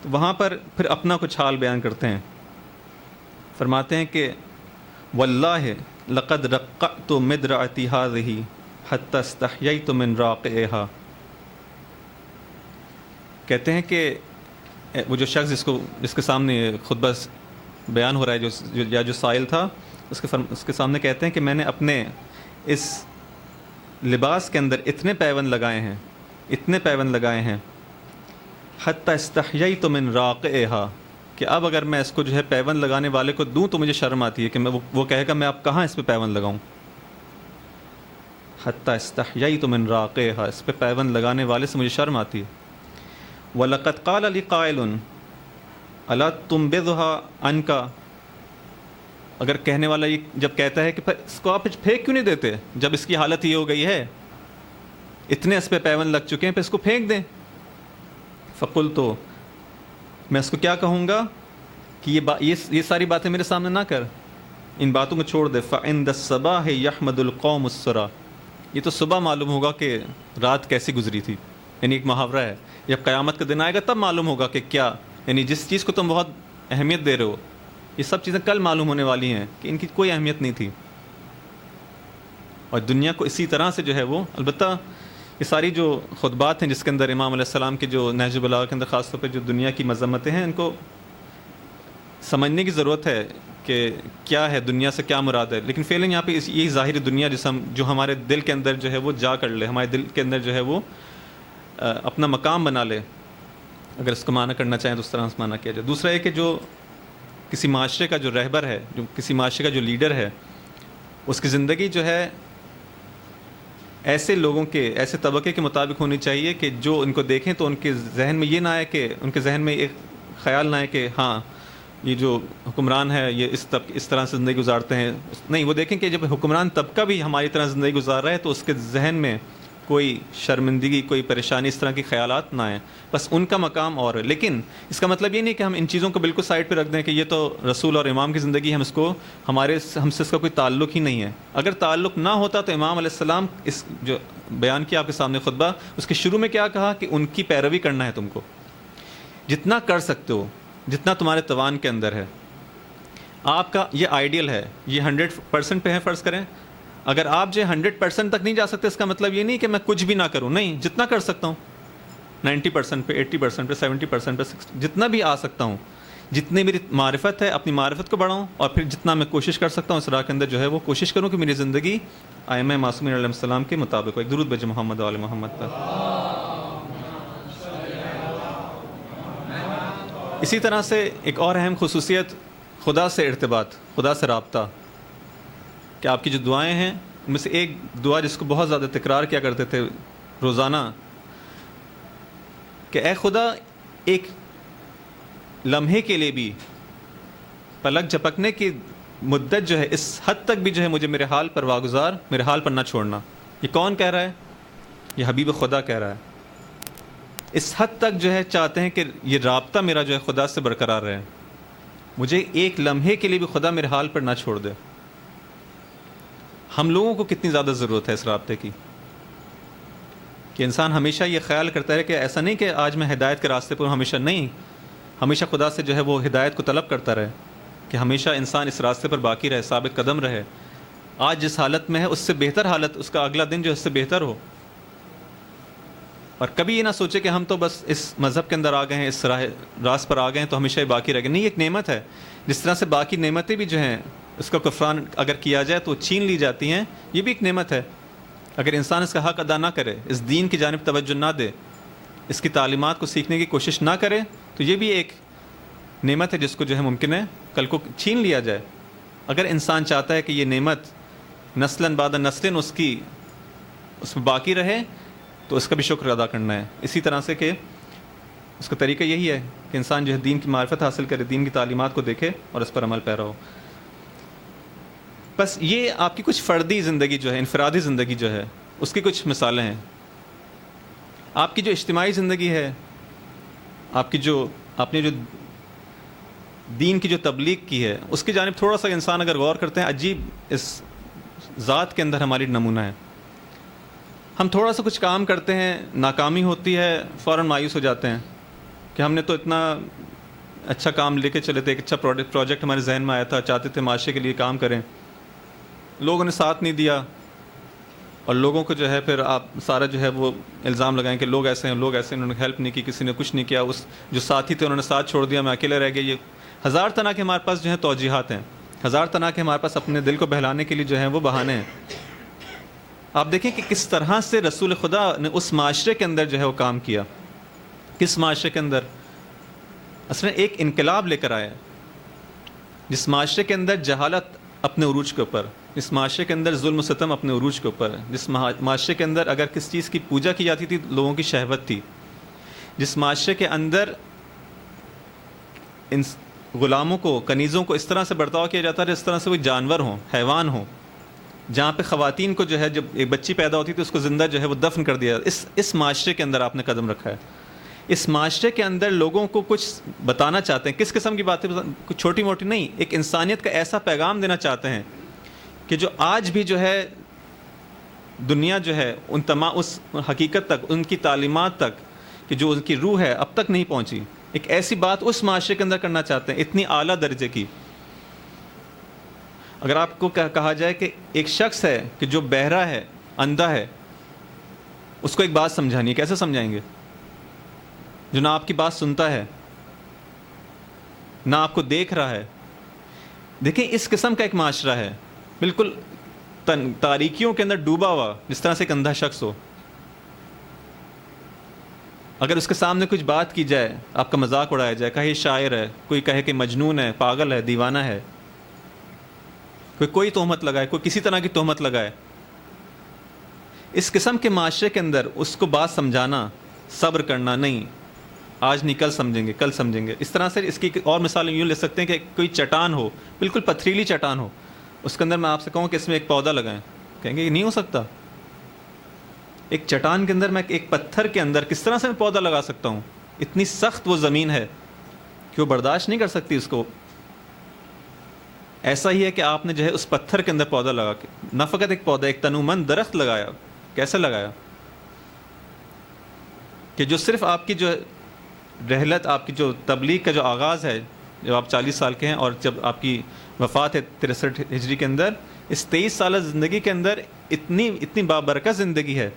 تو وہاں پر پھر اپنا کچھ حال بیان کرتے ہیں. فرماتے ہیں کہ واللہ لقد رقعت مدرعتی هذه حتى استحييت من راقعها. کہتے ہیں کہ وہ جو شخص جس کے سامنے خطبہ بیان ہو رہا ہے جو سائل تھا، اس کے سامنے کہتے ہیں کہ میں نے اپنے اس لباس کے اندر اتنے پیوند لگائے ہیں حتی استحییت من راقعها، کہ اب اگر میں اس کو جو ہے پیوند لگانے والے کو دوں تو مجھے شرم آتی ہے کہ میں وہ کہے گا میں اب کہاں اس پہ پیوند لگاؤں. حتی استحییت من راقعها، اس پہ پیوند لگانے والے سے مجھے شرم آتی ہے. وَلَقَدْ قَالَ لِي قَائِلٌ أَلَا تُنبِذُهَا عَنْكَ، اگر کہنے والا یہ جب کہتا ہے کہ پھر اس کو آپ پھینک کیوں نہیں دیتے جب اس کی حالت یہ ہو گئی ہے، اتنے اس پہ پیون لگ چکے ہیں، پھر اس کو پھینک دیں۔ فقل، تو میں اس کو کیا کہوں گا کہ یہ ساری باتیں میرے سامنے نہ کر، ان باتوں کو چھوڑ دے۔ فَعِنْدَ الصَّبَاحِ يَحْمَدُ الْقَوْمُ السُّرَى، یہ تو صبح معلوم ہوگا کہ رات کیسی گزری تھی، یعنی ایک محاورہ ہے۔ جب قیامت کا دن آئے گا تب معلوم ہوگا کہ کیا، یعنی جس چیز کو تم بہت اہمیت دے رہے ہو، یہ سب چیزیں کل معلوم ہونے والی ہیں کہ ان کی کوئی اہمیت نہیں تھی۔ اور دنیا کو اسی طرح سے جو ہے وہ، البتہ یہ ساری جو خطبات ہیں جس کے اندر امام علیہ السلام کے جو نہج البلاغہ کے اندر خاص طور پہ جو دنیا کی مذمتیں ہیں، ان کو سمجھنے کی ضرورت ہے کہ کیا ہے دنیا سے کیا مراد ہے۔ لیکن فعلاً یہاں پہ یہی ظاہری دنیا جو ہمارے دل کے اندر جو ہے وہ جا کر لے، ہمارے دل کے اندر جو ہے وہ اپنا مقام بنا لے، اگر اس کو معنی کرنا چاہیں تو اس طرح سے معنی کیا جائے۔ دوسرا ہے کہ جو کسی معاشرے کا جو رہبر ہے، جو کسی معاشرے کا جو لیڈر ہے، اس کی زندگی جو ہے ایسے لوگوں کے، ایسے طبقے کے مطابق ہونی چاہیے کہ جو ان کو دیکھیں تو ان کے ذہن میں یہ نہ آئے، کہ ان کے ذہن میں ایک خیال نہ آئے کہ ہاں یہ جو حکمران ہے یہ اس طرح سے زندگی گزارتے ہیں۔ نہیں، وہ دیکھیں کہ جب حکمران طبقہ بھی ہماری طرح زندگی گزار رہا ہے تو اس کے ذہن میں کوئی شرمندگی، کوئی پریشانی، اس طرح کے خیالات نہ آئیں، بس ان کا مقام اور ہے۔ لیکن اس کا مطلب یہ نہیں کہ ہم ان چیزوں کو بالکل سائڈ پہ رکھ دیں کہ یہ تو رسول اور امام کی زندگی ہے، ہم سے اس کا کوئی تعلق ہی نہیں ہے۔ اگر تعلق نہ ہوتا تو امام علیہ السلام اس جو بیان کیا آپ کے سامنے خطبہ، اس کے شروع میں کیا کہا کہ ان کی پیروی کرنا ہے تم کو، جتنا کر سکتے ہو، جتنا تمہارے توان کے اندر ہے۔ آپ کا یہ آئیڈیل ہے، یہ 100% پہ ہے فرض کریں۔ اگر آپ جو 100% تک نہیں جا سکتے، اس کا مطلب یہ نہیں کہ میں کچھ بھی نہ کروں، نہیں، جتنا کر سکتا ہوں، 90% پہ، 80% پہ، 70% پہ، جتنا بھی آ سکتا ہوں، جتنی میری معرفت ہے اپنی معرفت کو بڑھاؤں، اور پھر جتنا میں کوشش کر سکتا ہوں اس راہ کے اندر جو ہے وہ کوشش کروں کہ میری زندگی ائمہ معصومین علیہ السلام کے مطابق ہو۔ ایک درود بھیجیں محمد و آل محمد پر۔ اسی طرح سے ایک اور اہم خصوصیت، خدا سے ارتباط، خدا سے رابطہ، کہ آپ کی جو دعائیں ہیں ان میں سے ایک دعا جس کو بہت زیادہ تکرار کیا کرتے تھے روزانہ، کہ اے خدا ایک لمحے کے لیے بھی، پلک جھپکنے کی مدت جو ہے، اس حد تک بھی جو ہے مجھے میرے حال پر واگزار، میرے حال پر نہ چھوڑنا۔ یہ کون کہہ رہا ہے؟ یہ حبیب خدا کہہ رہا ہے۔ اس حد تک جو ہے چاہتے ہیں کہ یہ رابطہ میرا جو ہے خدا سے برقرار رہے، مجھے ایک لمحے کے لیے بھی خدا میرے حال پر نہ چھوڑ دے۔ ہم لوگوں کو کتنی زیادہ ضرورت ہے اس رابطے کی، کہ انسان ہمیشہ یہ خیال کرتا ہے کہ ایسا نہیں کہ آج میں ہدایت کے راستے پر ہمیشہ، نہیں، ہمیشہ خدا سے جو ہے وہ ہدایت کو طلب کرتا رہے، کہ ہمیشہ انسان اس راستے پر باقی رہے، ثابت قدم رہے، آج جس حالت میں ہے اس سے بہتر حالت، اس کا اگلا دن جو اس سے بہتر ہو۔ اور کبھی یہ نہ سوچے کہ ہم تو بس اس مذہب کے اندر آ گئے ہیں، اس راست پر آ گئے ہیں تو ہمیشہ یہ باقی رہ گئے۔ نہیں، ایک نعمت ہے، جس طرح سے باقی نعمتیں بھی جو ہیں اس کا کفران اگر کیا جائے تو چھین لی جاتی ہیں، یہ بھی ایک نعمت ہے۔ اگر انسان اس کا حق ادا نہ کرے، اس دین کی جانب توجہ نہ دے، اس کی تعلیمات کو سیکھنے کی کوشش نہ کرے، تو یہ بھی ایک نعمت ہے جس کو جو ہے ممکن ہے کل کو چھین لیا جائے۔ اگر انسان چاہتا ہے کہ یہ نعمت نسلاً بعد نسلاً اس میں باقی رہے، تو اس کا بھی شکر ادا کرنا ہے۔ اسی طرح سے کہ اس کا طریقہ یہی ہے کہ انسان جو ہے دین کی معرفت حاصل کرے، دین کی تعلیمات کو دیکھے اور اس پر عمل پیرا ہو۔ بس یہ آپ کی کچھ فردی زندگی جو ہے، انفرادی زندگی جو ہے، اس کی کچھ مثالیں ہیں۔ آپ کی جو اجتماعی زندگی ہے، آپ نے جو دین کی جو تبلیغ کی ہے، اس کی جانب تھوڑا سا انسان اگر غور کرتے ہیں، عجیب اس ذات کے اندر ہماری نمونہ ہے۔ ہم تھوڑا سا کچھ کام کرتے ہیں، ناکامی ہوتی ہے، فوراً مایوس ہو جاتے ہیں کہ ہم نے تو اتنا اچھا کام لے کے چلے تھے، ایک اچھا پروجیکٹ ہمارے ذہن میں آیا تھا، چاہتے تھے معاشرے کے لیے کام کریں، لوگوں نے ساتھ نہیں دیا، اور لوگوں کو جو ہے پھر آپ سارا جو ہے وہ الزام لگائیں کہ لوگ ایسے ہیں، لوگ ایسے ہیں، انہوں نے ہیلپ نہیں کی، کسی نے کچھ نہیں کیا، اس جو ساتھی تھے انہوں نے ساتھ چھوڑ دیا، میں اکیلے رہ گیا۔ یہ ہزار طرح کے ہمارے پاس جو ہیں توجیحات ہیں، ہزار طرح کے ہمارے پاس اپنے دل کو بہلانے کے لیے جو ہیں وہ بہانے ہیں۔ آپ دیکھیں کہ کس طرح سے رسول خدا نے اس معاشرے کے اندر جو ہے وہ کام کیا، کس معاشرے کے اندر اصل میں ایک انقلاب لے کر آیا، جس معاشرے کے اندر جہالت اپنے عروج کے اوپر، جس معاشرے کے اندر ظلم و ستم اپنے عروج کے اوپر، جس معاشرے کے اندر اگر کس چیز کی پوجا کی جاتی تھی لوگوں کی شہوت تھی، جس معاشرے کے اندر ان غلاموں کو، کنیزوں کو اس طرح سے برتاؤ کیا جاتا ہے جس طرح سے وہ جانور ہوں، حیوان ہوں، جہاں پہ خواتین کو جو ہے جب ایک بچی پیدا ہوتی تھی اس کو زندہ جو ہے وہ دفن کر دیا. اس معاشرے کے اندر آپ نے قدم رکھا ہے. اس معاشرے کے اندر لوگوں کو کچھ بتانا چاہتے ہیں. کس قسم کی باتیں؟ کچھ چھوٹی موٹی نہیں, ایک انسانیت کا ایسا پیغام دینا چاہتے ہیں کہ جو آج بھی جو ہے دنیا جو ہے ان تمام اس حقیقت تک, ان کی تعلیمات تک کہ جو ان کی روح ہے اب تک نہیں پہنچی. ایک ایسی بات اس معاشرے کے اندر کرنا چاہتے ہیں اتنی اعلیٰ درجے کی. اگر آپ کو کہا جائے کہ ایک شخص ہے کہ جو بہرا ہے, اندھا ہے, اس کو ایک بات سمجھانی ہے, کیسے سمجھائیں گے؟ جو نہ آپ کی بات سنتا ہے, نہ آپ کو دیکھ رہا ہے. دیکھیں اس قسم کا ایک معاشرہ ہے بالکل تاریکیوں کے اندر ڈوبا ہوا, جس طرح سے ایک اندھا شخص ہو. اگر اس کے سامنے کچھ بات کی جائے, آپ کا مذاق اڑایا جائے, کہے یہ شاعر ہے, کوئی کہے کہ مجنون ہے, پاگل ہے, دیوانہ ہے, کوئی تہمت لگائے, کوئی کسی طرح کی تہمت لگائے. اس قسم کے معاشرے کے اندر اس کو بات سمجھانا, صبر کرنا, نہیں آج نہیں کل سمجھیں گے, کل سمجھیں گے. اس طرح سے اس کی اور مثال یوں لے سکتے ہیں کہ کوئی چٹان ہو, بالکل پتھریلی چٹان ہو, اس کے اندر میں آپ سے کہوں کہ اس میں ایک پودا لگائیں, کہیں گے یہ نہیں ہو سکتا. ایک چٹان کے اندر میں ایک پتھر کے اندر کس طرح سے میں پودا لگا سکتا ہوں؟ اتنی سخت وہ زمین ہے کہ وہ برداشت نہیں کر سکتی اس کو. ایسا ہی ہے کہ آپ نے جو ہے اس پتھر کے اندر پودا لگا کے, نہ فقط ایک پودا, ایک تنومند درخت لگایا. کیسے لگایا؟ کہ جو صرف آپ کی جو رحلت, آپ کی جو تبلیغ کا جو آغاز ہے, جب آپ 40 سال کے ہیں اور جب آپ کی وفات ہے 63 ہجری کے اندر, اس 23 سالہ زندگی کے اندر اتنی بابرکت زندگی ہے,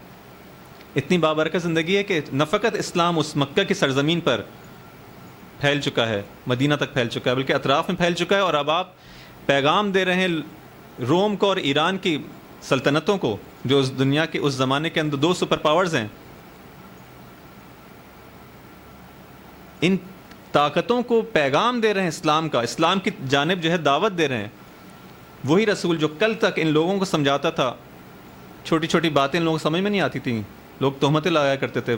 اتنی بابرکت زندگی ہے کہ نہ فقط اسلام اس مکہ کی سرزمین پر پھیل چکا ہے, مدینہ تک پھیل چکا ہے, بلکہ اطراف میں پھیل چکا ہے. اور اب آپ پیغام دے رہے ہیں روم کو اور ایران کی سلطنتوں کو, جو اس دنیا کے اس زمانے کے اندر 2 سپر پاورز ہیں. ان طاقتوں کو پیغام دے رہے ہیں اسلام کا, اسلام کی جانب جو ہے دعوت دے رہے ہیں. وہی رسول جو کل تک ان لوگوں کو سمجھاتا تھا, چھوٹی چھوٹی باتیں ان لوگوں کو سمجھ میں نہیں آتی تھیں, لوگ تہمتیں لگایا کرتے تھے,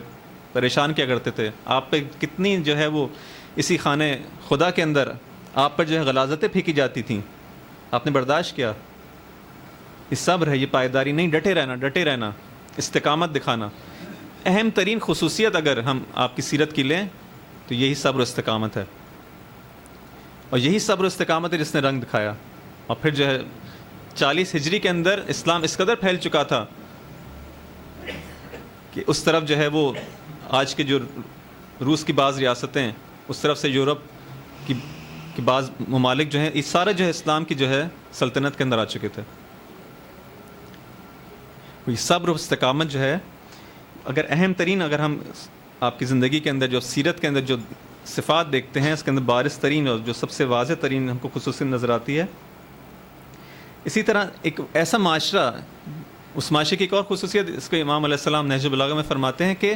پریشان کیا کرتے تھے. آپ پہ کتنی جو ہے وہ اسی خانہ خدا کے اندر آپ پر جو ہے غلاظتیں پھینکی جاتی تھیں, آپ نے برداشت کیا. یہ صبر ہے, یہ پائیداری نہیں, ڈٹے رہنا, استقامت دکھانا. اہم ترین خصوصیت اگر ہم آپ کی سیرت کی لیں تو یہی صبر و استقامت ہے. اور یہی صبر و استقامت ہے جس نے رنگ دکھایا. اور پھر جو ہے 40 ہجری کے اندر اسلام اس قدر پھیل چکا تھا کہ اس طرف جو ہے وہ آج کے جو روس کی بعض ریاستیں, اس طرف سے یورپ کی بعض ممالک جو ہیں, یہ سارے جو ہے اسلام کی جو ہے سلطنت کے اندر آ چکے تھے. یہ صبر و استقامت جو ہے, اگر اہم ترین, اگر ہم آپ کی زندگی کے اندر جو سیرت کے اندر جو صفات دیکھتے ہیں, اس کے اندر بارز ترین اور جو سب سے واضح ترین ہم کو خصوصی نظر آتی ہے. اسی طرح ایک ایسا معاشرہ, اس معاشرے کی ایک اور خصوصیت اس کو امام علیہ السلام نہج البلاغہ میں فرماتے ہیں کہ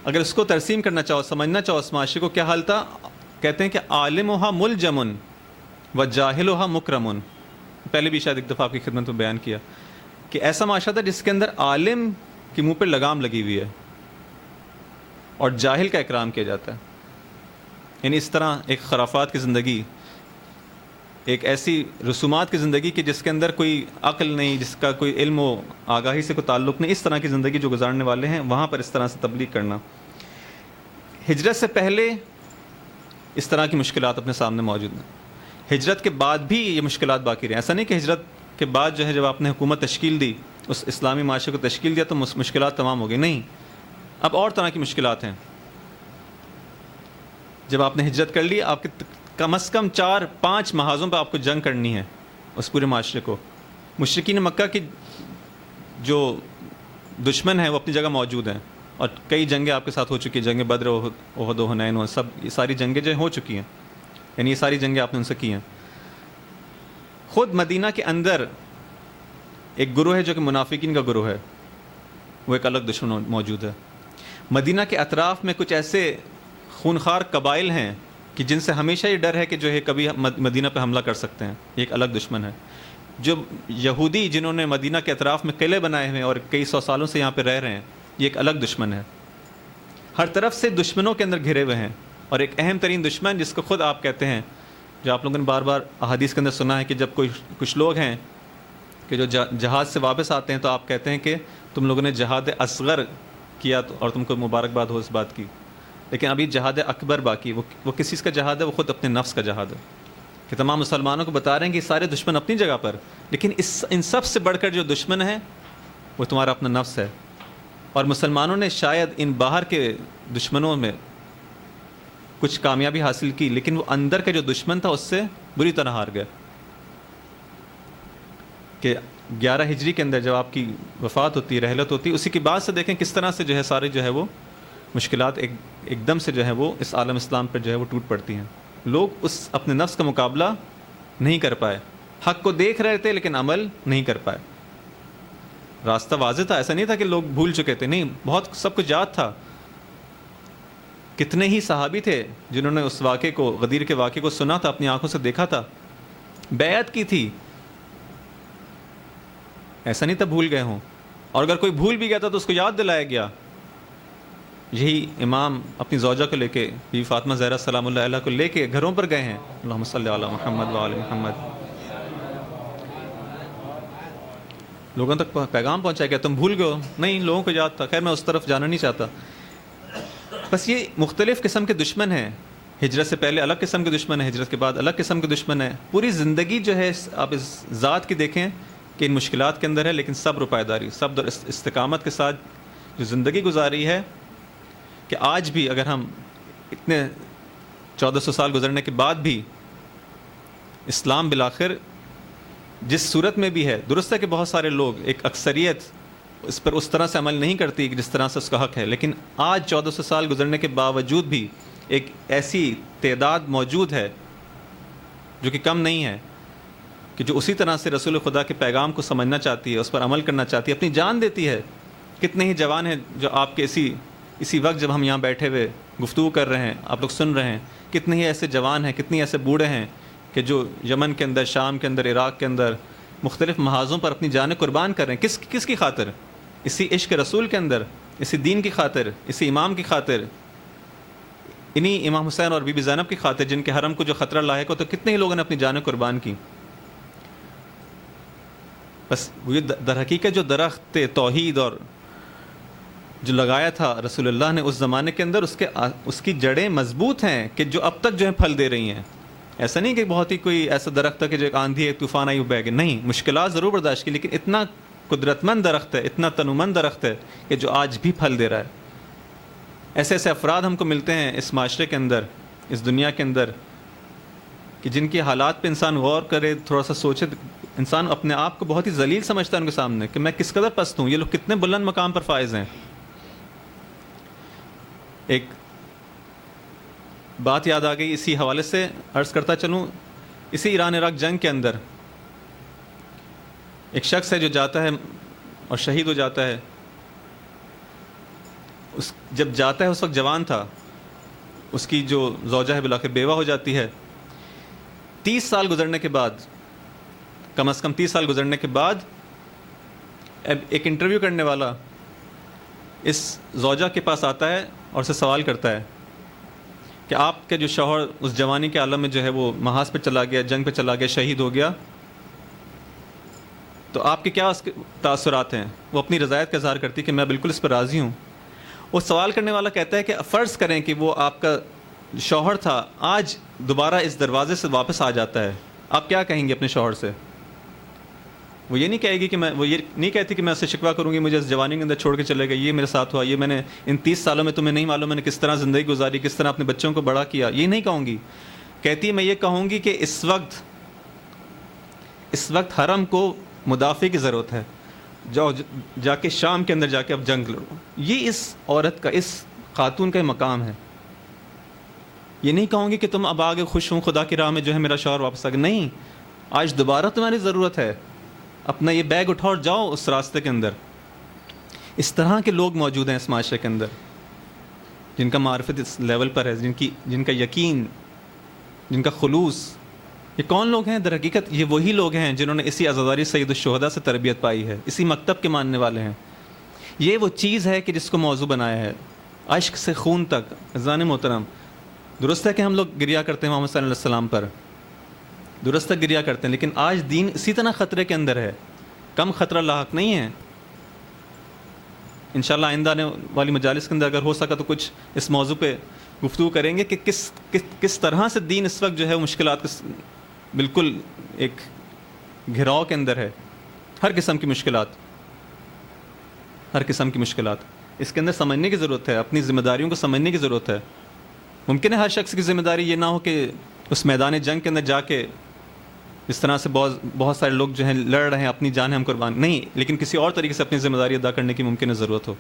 اگر اس کو ترسیم کرنا چاہو, سمجھنا چاہو اس معاشرے کو, کیا حال تھا؟ کہتے ہیں کہ عالمھا ملجمن و جاہلھا مکرمن. پہلے بھی شاید ایک دفعہ آپ کی خدمت میں بیان کیا کہ ایسا معاشرہ تھا جس کے اندر عالم کے منہ پہ لگام لگی ہوئی ہے اور جاہل کا اکرام کیا جاتا ہے. یعنی اس طرح ایک خرافات کی زندگی, ایک ایسی رسومات کی زندگی کہ جس کے اندر کوئی عقل نہیں, جس کا کوئی علم و آگاہی سے کوئی تعلق نہیں, اس طرح کی زندگی جو گزارنے والے ہیں, وہاں پر اس طرح سے تبلیغ کرنا. ہجرت سے پہلے اس طرح کی مشکلات اپنے سامنے موجود ہیں, ہجرت کے بعد بھی یہ مشکلات باقی رہیں. ایسا نہیں کہ ہجرت کے بعد جو ہے جب آپ نے حکومت تشکیل دی, اس اسلامی معاشرے کو تشکیل دیا تو مشکلات تمام ہو گئی. نہیں, اب اور طرح کی مشکلات ہیں. جب آپ نے ہجرت کر لی, آپ کے کم از کم 4-5 محاذوں پہ آپ کو جنگ کرنی ہے اس پورے معاشرے کو. مشرکین مکہ کی جو دشمن ہیں وہ اپنی جگہ موجود ہیں, اور کئی جنگیں آپ کے ساتھ ہو چکی ہیں, جنگ بدر, احد و حنین, سب یہ ساری جنگیں جو ہو چکی ہیں. یعنی یہ ساری جنگیں آپ نے ان سے کی ہیں. خود مدینہ کے اندر ایک گروہ ہے جو کہ منافقین کا گروہ ہے, وہ ایک الگ دشمن موجود ہے. مدینہ کے اطراف میں کچھ ایسے خونخوار قبائل ہیں کہ جن سے ہمیشہ یہ ڈر ہے کہ جو ہے کبھی مدینہ پہ حملہ کر سکتے ہیں. یہ ایک الگ دشمن ہے. جو یہودی جنہوں نے مدینہ کے اطراف میں قلعے بنائے ہوئے ہیں اور کئی 100 سالوں سے یہاں پہ رہ رہے ہیں, یہ ایک الگ دشمن ہے. ہر طرف سے دشمنوں کے اندر گھرے ہوئے ہیں. اور ایک اہم ترین دشمن جس کو خود آپ کہتے ہیں, جو آپ لوگوں نے بار بار احادیث کے اندر سنا ہے کہ جب کچھ لوگ ہیں کہ جو جہاد سے واپس آتے ہیں تو آپ کہتے ہیں کہ تم لوگوں نے جہاد اصغر کیا اور تم کو مبارکباد ہو اس بات کی، لیکن ابھی جہاد اکبر باقی. وہ کس چیز کا جہاد ہے؟ وہ خود اپنے نفس کا جہاد ہے. کہ تمام مسلمانوں کو بتا رہے ہیں کہ سارے دشمن اپنی جگہ پر، لیکن ان سب سے بڑھ کر جو دشمن ہے وہ تمہارا اپنا نفس ہے. اور مسلمانوں نے شاید ان باہر کے دشمنوں میں کچھ کامیابی حاصل کی، لیکن وہ اندر کا جو دشمن تھا اس سے بری طرح ہار گئے. کہ 11 ہجری کے اندر جب آپ کی وفات ہوتی ہے، رحلت ہوتی ہے، اسی کے بعد سے دیکھیں کس طرح سے جو ہے سارے جو ہے وہ مشکلات ایک دم سے جو ہے وہ اس عالم اسلام پر جو ہے وہ ٹوٹ پڑتی ہیں. لوگ اس اپنے نفس کا مقابلہ نہیں کر پائے. حق کو دیکھ رہے تھے لیکن عمل نہیں کر پائے. راستہ واضح تھا، ایسا نہیں تھا کہ لوگ بھول چکے تھے، نہیں، بہت سب کچھ یاد تھا. کتنے ہی صحابی تھے جنہوں نے اس واقعے کو، غدیر کے واقعے کو سنا تھا، اپنی آنکھوں سے دیکھا تھا، بیعت کی تھی. ایسا نہیں تھا بھول گئے ہوں. اور اگر کوئی بھول بھی گیا تھا تو اس کو یاد دلایا گیا. یہی امام اپنی زوجہ کو لے کے، بی فاطمہ زہرا سلام اللہ علیہ کو لے کے گھروں پر گئے ہیں. اللہم صلی علی محمد و آل محمد. لوگوں تک پیغام پہنچایا گیا تم بھول گئے ہو. نہیں، لوگوں کو یاد تھا. خیر میں اس طرف جانا نہیں چاہتا. بس یہ مختلف قسم کے دشمن ہیں. ہجرت سے پہلے الگ قسم کے دشمن ہیں، ہجرت کے بعد الگ قسم کے دشمن ہیں. پوری زندگی جو ہے آپ اس ذات کی دیکھیں کہ ان مشکلات کے اندر ہے، لیکن صبر و پائیداری، صبر اور استقامت کے ساتھ جو زندگی گزاری ہے، کہ آج بھی اگر ہم اتنے 1400 سال گزرنے کے بعد بھی اسلام بالآخر جس صورت میں بھی ہے، درست ہے کہ بہت سارے لوگ، ایک اکثریت اس پر اس طرح سے عمل نہیں کرتی کہ جس طرح سے اس کا حق ہے، لیکن آج 1400 سال گزرنے کے باوجود بھی ایک ایسی تعداد موجود ہے جو کہ کم نہیں ہے، کہ جو اسی طرح سے رسول خدا کے پیغام کو سمجھنا چاہتی ہے، اس پر عمل کرنا چاہتی ہے، اپنی جان دیتی ہے. کتنے ہی جوان ہیں جو آپ کے اسی وقت جب ہم یہاں بیٹھے ہوئے گفتگو کر رہے ہیں، آپ لوگ سن رہے ہیں، کتنے ہی ایسے جوان ہیں، کتنے ایسے بوڑھے ہیں کہ جو یمن کے اندر، شام کے اندر، عراق کے اندر مختلف محاذوں پر اپنی جانیں قربان کر رہے ہیں. کس کی خاطر؟ اسی عشق رسول کے اندر، اسی دین کی خاطر، اسی امام کی خاطر، انہی امام حسین اور بی بی زینب کی خاطر، جن کے حرم کو جو خطرہ لاحق ہو. تو کتنے ہی لوگوں نے اپنی جانیں قربان کی. بس یہ در حقیقت جو درخت توحید اور جو لگایا تھا رسول اللہ نے اس زمانے کے اندر، اس کی جڑیں مضبوط ہیں کہ جو اب تک جو ہے پھل دے رہی ہیں. ایسا نہیں کہ بہت ہی کوئی ایسا درخت تھا کہ جو ایک آندھی ایک طوفان آئی وہ بہہ گئے. نہیں، مشکلات ضرور برداشت کی، لیکن اتنا قدرت مند درخت ہے، اتنا تنومند درخت ہے کہ جو آج بھی پھل دے رہا ہے. ایسے ایسے افراد ہم کو ملتے ہیں اس معاشرے کے اندر، اس دنیا کے اندر، کہ جن کے حالات پہ انسان غور کرے، تھوڑا سا سوچے، انسان اپنے آپ کو بہت ہی ذلیل سمجھتا ہے ان کے سامنے کہ میں کس قدر پست ہوں، یہ لوگ کتنے بلند مقام پر فائز ہیں. ایک بات یاد آ گئی، اسی حوالے سے عرض کرتا چلوں. اسی ایران عراق جنگ کے اندر ایک شخص ہے جو جاتا ہے اور شہید ہو جاتا ہے. جب جاتا ہے اس وقت جوان تھا، اس کی جو زوجہ ہے بالآخر بیوہ ہو جاتی ہے. 30 سال گزرنے کے بعد، کم از کم 30 سال گزرنے کے بعد، ایک انٹرویو کرنے والا اس زوجہ کے پاس آتا ہے اور اسے سوال کرتا ہے کہ آپ کے جو شوہر اس جوانی کے عالم میں جو ہے وہ محاذ پہ چلا گیا، جنگ پہ چلا گیا، شہید ہو گیا، تو آپ کے کیا اس کے تاثرات ہیں؟ وہ اپنی رضایت کا اظہار کرتی کہ میں بالکل اس پر راضی ہوں. وہ سوال کرنے والا کہتا ہے کہ فرض کریں کہ وہ آپ کا شوہر تھا، آج دوبارہ اس دروازے سے واپس آ جاتا ہے، آپ کیا کہیں گے اپنے شوہر سے؟ وہ یہ نہیں کہے گی کہ وہ یہ نہیں کہتی کہ میں اس سے شکوہ کروں گی مجھے اس جوانی کے اندر چھوڑ کے چلے گئے، یہ میرے ساتھ ہوا، یہ میں نے ان 30 سالوں میں تمہیں نہیں معلوم میں نے کس طرح زندگی گزاری، کس طرح اپنے بچوں کو بڑا کیا. یہ نہیں کہوں گی. کہتی ہے میں یہ کہوں گی کہ اس وقت حرم کو مدافع کی ضرورت ہے، جا کے شام کے اندر جا کے اب جنگ لڑو. یہ اس عورت کا، اس خاتون کا مقام ہے. یہ نہیں کہوں گی کہ تم اب آگے خوش ہوں، خدا کی راہ میں جو ہے میرا شوہر واپس آ گیا. نہیں، آج دوبارہ تمہاری ضرورت ہے، اپنا یہ بیگ اٹھاؤ اور جاؤ اس راستے کے اندر. اس طرح کے لوگ موجود ہیں اس معاشرے کے اندر، جن کا معرفت اس لیول پر ہے، جن کا یقین، جن کا خلوص. یہ کون لوگ ہیں؟ در حقیقت یہ وہی لوگ ہیں جنہوں نے اسی عزاداری سید الشہداء سے تربیت پائی ہے، اسی مکتب کے ماننے والے ہیں. یہ وہ چیز ہے کہ جس کو موضوع بنایا ہے، عشق سے خون تک. عزیزان محترم، درست ہے کہ ہم لوگ گریہ کرتے ہیں محمد صلی اللہ علیہ وسلم پر، درست ہے گریہ کرتے ہیں، لیکن آج دین اسی طرح خطرے کے اندر ہے. کم خطرہ لاحق نہیں ہے. انشاءاللہ آئندہ آنے والی مجالس کے اندر اگر ہو سکا تو کچھ اس موضوع پہ گفتگو کریں گے کہ کس طرح سے دین اس وقت جو ہے مشکلات بالکل ایک گھراؤ کے اندر ہے. ہر قسم کی مشکلات، ہر قسم کی مشکلات. اس کے اندر سمجھنے کی ضرورت ہے، اپنی ذمہ داریوں کو سمجھنے کی ضرورت ہے. ممکن ہے ہر شخص کی ذمہ داری یہ نہ ہو کہ اس میدان جنگ کے اندر جا کے اس طرح سے بہت سارے لوگ جو ہیں لڑ رہے ہیں، اپنی جان ہم قربان نہیں، لیکن کسی اور طریقے سے اپنی ذمہ داری ادا کرنے کی ممکن ہے ضرورت ہو.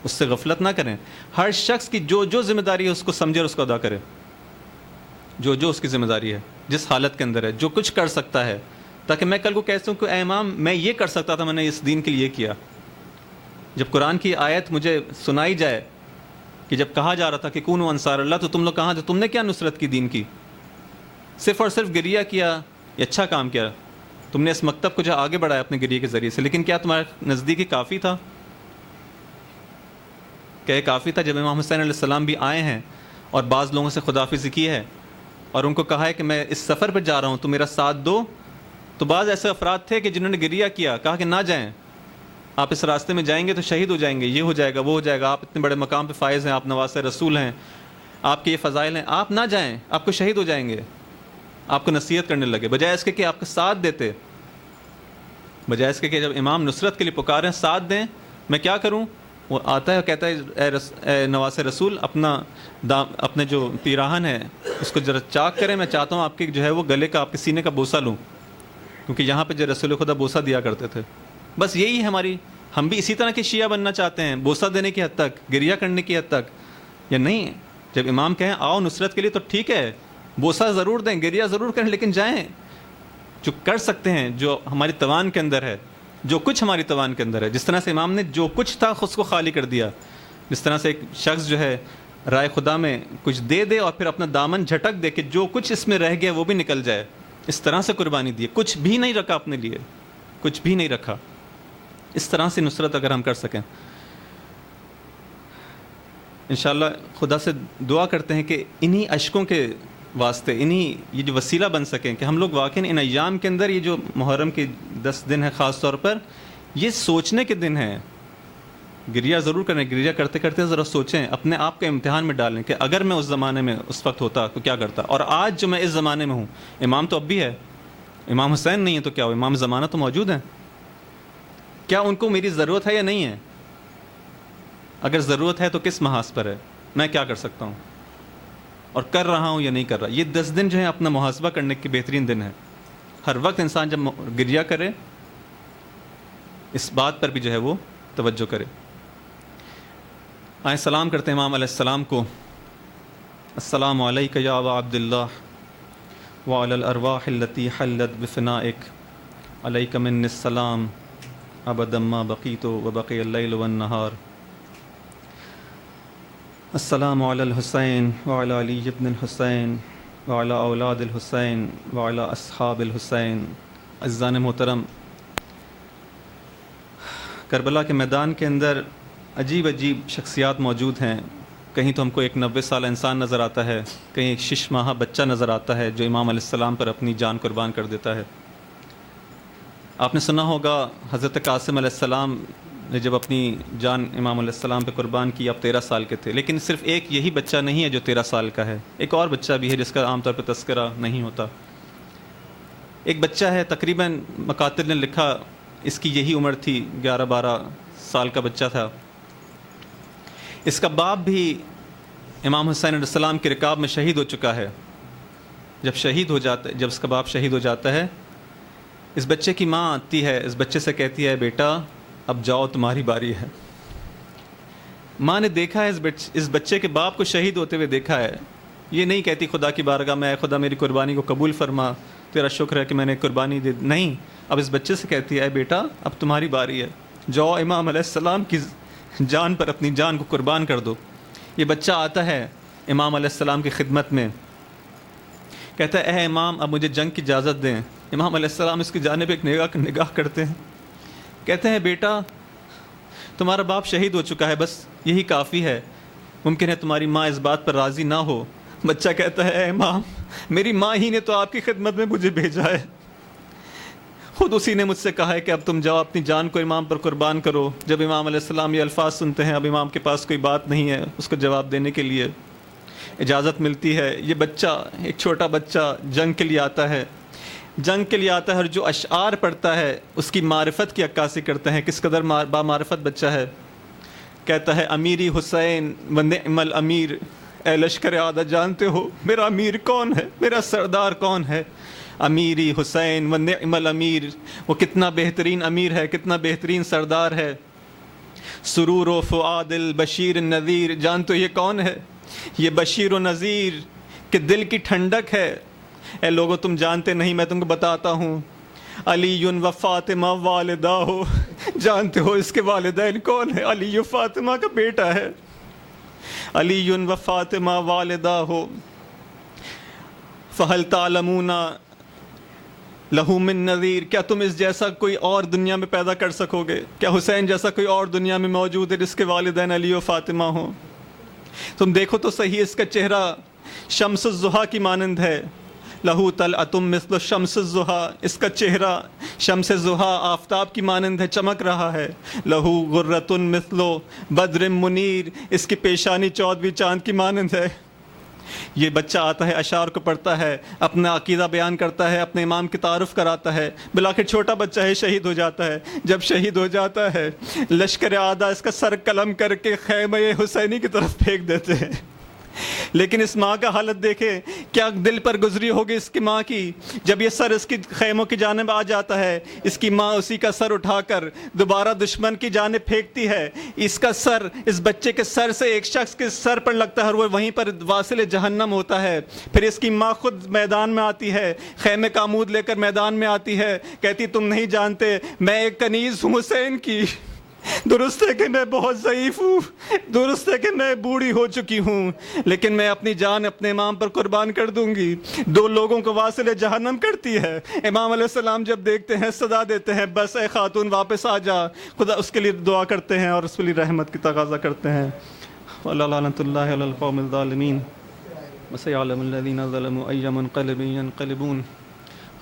اس سے غفلت نہ کریں. ہر شخص کی جو ذمہ داری ہے اس کو سمجھے اور اس کو ادا کرے. جو اس کی ذمہ داری ہے، جس حالت کے اندر ہے، جو کچھ کر سکتا ہے، تاکہ میں کل کو کہہ سکوں کہ اے امام میں یہ کر سکتا تھا، میں نے اس دین کے لیے کیا. جب قرآن کی آیت مجھے سنائی جائے کہ جب کہا جا رہا تھا کہ کونوا انصار اللہ، تو تم لوگ کہاں تھے؟ تم نے کیا نصرت کی دین کی؟ صرف اور صرف گریہ کیا، یہ اچھا کام کیا، تم نے اس مکتب کو جو آگے بڑھایا اپنے گریہ کے ذریعے سے، لیکن کیا تمہارے نزدیک ہی کافی تھا؟ کہ کافی تھا؟ جب امام حسین علیہ السلام بھی آئے ہیں اور بعض لوگوں سے خداحافظی کی ہے اور ان کو کہا ہے کہ میں اس سفر پہ جا رہا ہوں تو میرا ساتھ دو، تو بعض ایسے افراد تھے کہ جنہوں نے گریہ کیا، کہا کہ نہ جائیں، آپ اس راستے میں جائیں گے تو شہید ہو جائیں گے، یہ ہو جائے گا، وہ ہو جائے گا، آپ اتنے بڑے مقام پہ فائز ہیں، آپ نواسہ رسول ہیں، آپ کے یہ فضائل ہیں، آپ نہ جائیں، آپ کو شہید ہو جائیں گے. آپ کو نصیحت کرنے لگے، بجائے اس کے کہ آپ کا ساتھ دیتے، بجائے اس کے کہ جب امام نصرت کے لیے پکارے ہیں ساتھ دیں. میں کیا کروں؟ وہ آتا ہے کہتا ہے اے نواسہ رسول، اپنے جو پیراہن ہے اس کو ذرا چاک کریں، میں چاہتا ہوں آپ کے جو ہے وہ گلے کا، آپ کے سینے کا بوسہ لوں، کیونکہ یہاں پہ جو رسول خدا بوسہ دیا کرتے تھے. بس یہی ہے ہماری، ہم بھی اسی طرح کے شیعہ بننا چاہتے ہیں، بوسہ دینے کی حد تک، گریہ کرنے کی حد تک، یا نہیں؟ جب امام کہیں آؤ نصرت کے لیے تو ٹھیک ہے، بوسہ ضرور دیں، گریہ ضرور کریں، لیکن جائیں. جو کر سکتے ہیں، جو ہماری توان کے اندر ہے، جو کچھ ہماری توان کے اندر ہے، جس طرح سے امام نے جو کچھ تھا خود کو خالی کر دیا، جس طرح سے ایک شخص جو ہے رائے خدا میں کچھ دے دے اور پھر اپنا دامن جھٹک دے کہ جو کچھ اس میں رہ گیا وہ بھی نکل جائے، اس طرح سے قربانی دی، کچھ بھی نہیں رکھا اپنے لیے، کچھ بھی نہیں رکھا. اس طرح سے نصرت اگر ہم کر سکیں، انشاءاللہ خدا سے دعا کرتے ہیں کہ انہی اشکوں کے واسطے، یہ جو وسیلہ بن سکیں کہ ہم لوگ واقعی ان ایام کے اندر، یہ جو محرم کے 10 دن ہے خاص طور پر، یہ سوچنے کے دن ہیں. گریہ ضرور کریں، گریہ کرتے کرتے ذرا سوچیں، اپنے آپ کو امتحان میں ڈالیں کہ اگر میں اس زمانے میں اس وقت ہوتا تو کیا کرتا، اور آج جو میں اس زمانے میں ہوں، امام تو اب بھی ہے، امام حسین نہیں ہے تو کیا ہو، امام زمانہ تو موجود ہیں، کیا ان کو میری ضرورت ہے یا نہیں ہے؟ اگر ضرورت ہے تو کس محاذ پر ہے، میں کیا کر سکتا ہوں اور کر رہا ہوں یا نہیں کر رہا. یہ 10 دن جو ہے اپنا محاسبہ کرنے کے بہترین دن ہے. ہر وقت انسان جب گریہ کرے، اس بات پر بھی جو ہے وہ توجہ کرے. آئیں سلام کرتے ہیں امام علیہ السلام کو. السلام علیک یا ابا عبداللہ وعلی الارواح التی حلت بفنائک، علیک من السلام ابدا ما بقیت وبقی اللیل والنہار. السلام علی الحسین وعلی علی ابن الحسین وعلی اولاد الحسین وعلی اصحاب الحسین. عزیزان محترم، کربلا کے میدان کے اندر عجیب عجیب شخصیات موجود ہیں. کہیں تو ہم کو ایک 90 سالہ انسان نظر آتا ہے، کہیں ایک 6 ماہ بچہ نظر آتا ہے جو امام علیہ السلام پر اپنی جان قربان کر دیتا ہے. آپ نے سنا ہوگا حضرت قاسم علیہ السلام نے جب اپنی جان امام علیہ السلام پہ قربان کی، اب 13 سال کے تھے. لیکن صرف ایک یہی بچہ نہیں ہے جو 13 سال کا ہے، ایک اور بچہ بھی ہے جس کا عام طور پہ تذکرہ نہیں ہوتا. ایک بچہ ہے، تقریباً مکاتب نے لکھا اس کی یہی عمر تھی، 11-12 سال کا بچہ تھا. اس کا باپ بھی امام حسین علیہ السلام کے رکاب میں شہید ہو چکا ہے. جب اس کا باپ شہید ہو جاتا ہے، اس بچے کی ماں آتی ہے، اس بچے سے کہتی ہے بیٹا اب جاؤ تمہاری باری ہے. ماں نے دیکھا ہے اس بچے کے باپ کو شہید ہوتے ہوئے دیکھا ہے. یہ نہیں کہتی خدا کی بارگاہ میں، خدا میری قربانی کو قبول فرما، تیرا شکر ہے کہ میں نے قربانی دی. نہیں، اب اس بچے سے کہتی ہے بیٹا اب تمہاری باری ہے، جاؤ امام علیہ السلام کی جان پر اپنی جان کو قربان کر دو. یہ بچہ آتا ہے امام علیہ السلام کی خدمت میں، کہتا ہے اے امام اب مجھے جنگ کی اجازت دیں. امام علیہ السلام اس کی جانب ایک نگاہ کرتے ہیں، کہتے ہیں بیٹا تمہارا باپ شہید ہو چکا ہے، بس یہی کافی ہے، ممکن ہے تمہاری ماں اس بات پر راضی نہ ہو. بچہ کہتا ہے اے امام میری ماں ہی نے تو آپ کی خدمت میں مجھے بھیجا ہے، خود اسی نے مجھ سے کہا ہے کہ اب تم جاؤ اپنی جان کو امام پر قربان کرو۔ جب امام علیہ السلام یہ الفاظ سنتے ہیں، اب امام کے پاس کوئی بات نہیں ہے اس کو جواب دینے کے لیے، اجازت ملتی ہے۔ یہ بچہ، ایک چھوٹا بچہ جنگ کے لیے آتا ہے، جنگ کے لیے آتا ہے، اور جو اشعار پڑھتا ہے اس کی معرفت کی عکاسی کرتے ہیں، کس قدر بامعرفت بچہ ہے۔ کہتا ہے امیری حسین و نعم الامیر، اے لشکر اعداء جانتے ہو میرا امیر کون ہے، میرا سردار کون ہے؟ امیری حسین و نعم الامیر، وہ کتنا بہترین امیر ہے، کتنا بہترین سردار ہے۔ سرور و فؤاد البشیر النذیر، جانتے ہو یہ کون ہے؟ یہ بشیر و نذیر کہ دل کی ٹھنڈک ہے۔ اے لوگوں تم جانتے نہیں، میں تم کو بتاتا ہوں۔ علی و فاطمہ والدہ ہو، جانتے ہو اس کے والدین کون ہے؟ علی و فاطمہ کا بیٹا ہے۔ علی و فاطمہ والدہ ہو، فہل تعلمون لہو من نذیر، کیا تم اس جیسا کوئی اور دنیا میں پیدا کر سکو گے؟ کیا حسین جیسا کوئی اور دنیا میں موجود ہے جس کے والدین علی و فاطمہ ہوں؟ تم دیکھو تو صحیح، اس کا چہرہ شمس الضحیٰ کی مانند ہے۔ لہو طلعتم مثل شمس الضحیٰ، اس کا چہرہ شمس ضحیٰ آفتاب کی مانند ہے، چمک رہا ہے۔ لہو غرۃ مثل بدر منیر، اس کی پیشانی 14ویں چاند کی مانند ہے۔ یہ بچہ آتا ہے، اشعار کو پڑھتا ہے، اپنا عقیدہ بیان کرتا ہے، اپنے امام کی تعارف کراتا ہے، بالآخر چھوٹا بچہ ہے، شہید ہو جاتا ہے۔ جب شہید ہو جاتا ہے، لشکر اعداء اس کا سر قلم کر کے خیمہ حسینی کی طرف پھینک دیتے ہیں۔ لیکن اس ماں کا حالت دیکھیں، کیا دل پر گزری ہوگی اس کی ماں کی، جب یہ سر اس کی خیموں کی جانب آ جاتا ہے، اس کی ماں اسی کا سر اٹھا کر دوبارہ دشمن کی جانب پھینکتی ہے۔ اس کا سر اس بچے کے سر سے ایک شخص کے سر پر لگتا ہے اور وہ وہیں پر واصل جہنم ہوتا ہے۔ پھر اس کی ماں خود میدان میں آتی ہے، خیمے کا عمود لے کر میدان میں آتی ہے، کہتی تم نہیں جانتے میں ایک کنیز ہوں حسین کی، درست ہے کہ میں بہت ضعیف ہوں، درست ہے کہ میں بوڑھی ہو چکی ہوں، لیکن میں اپنی جان اپنے امام پر قربان کر دوں گی۔ دو لوگوں کو واصل جہنم کرتی ہے۔ امام علیہ السلام جب دیکھتے ہیں صدا دیتے ہیں بس اے خاتون واپس آ جا، خدا اس کے لیے دعا کرتے ہیں اور اس کے لیے رحمت کی تقاضا کرتے ہیں۔ لعنۃ اللہ علی القوم الظالمین وسيعلم الذين ظلموا أي منقلب ينقلبون۔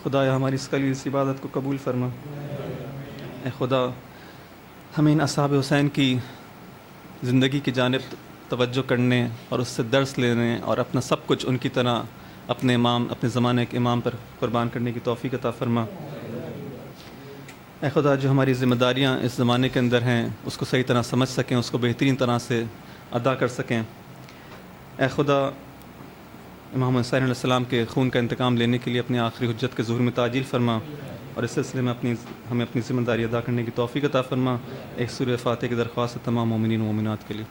خدایا ہماری اس قلیل سی عبادت کو قبول فرما۔ اے خدا ہمیں ان اصحاب حسین کی زندگی کی جانب توجہ کرنے اور اس سے درس لینے اور اپنا سب کچھ ان کی طرح اپنے امام، اپنے زمانے کے امام پر قربان کرنے کی توفیق عطا فرما۔ اے خدا جو ہماری ذمہ داریاں اس زمانے کے اندر ہیں اس کو صحیح طرح سمجھ سکیں، اس کو بہترین طرح سے ادا کر سکیں۔ اے خدا امام حسین علیہ السلام کے خون کا انتقام لینے کے لیے اپنی آخری حجت کے ظہور میں تعجیل فرما، اور اس سلسلے میں ہمیں اپنی ذمہ داری ادا کرنے کی توفیق عطا فرما۔ ایک سورہ فاتحہ کی درخواست ہے تمام مومنین و مومنات کے لیے۔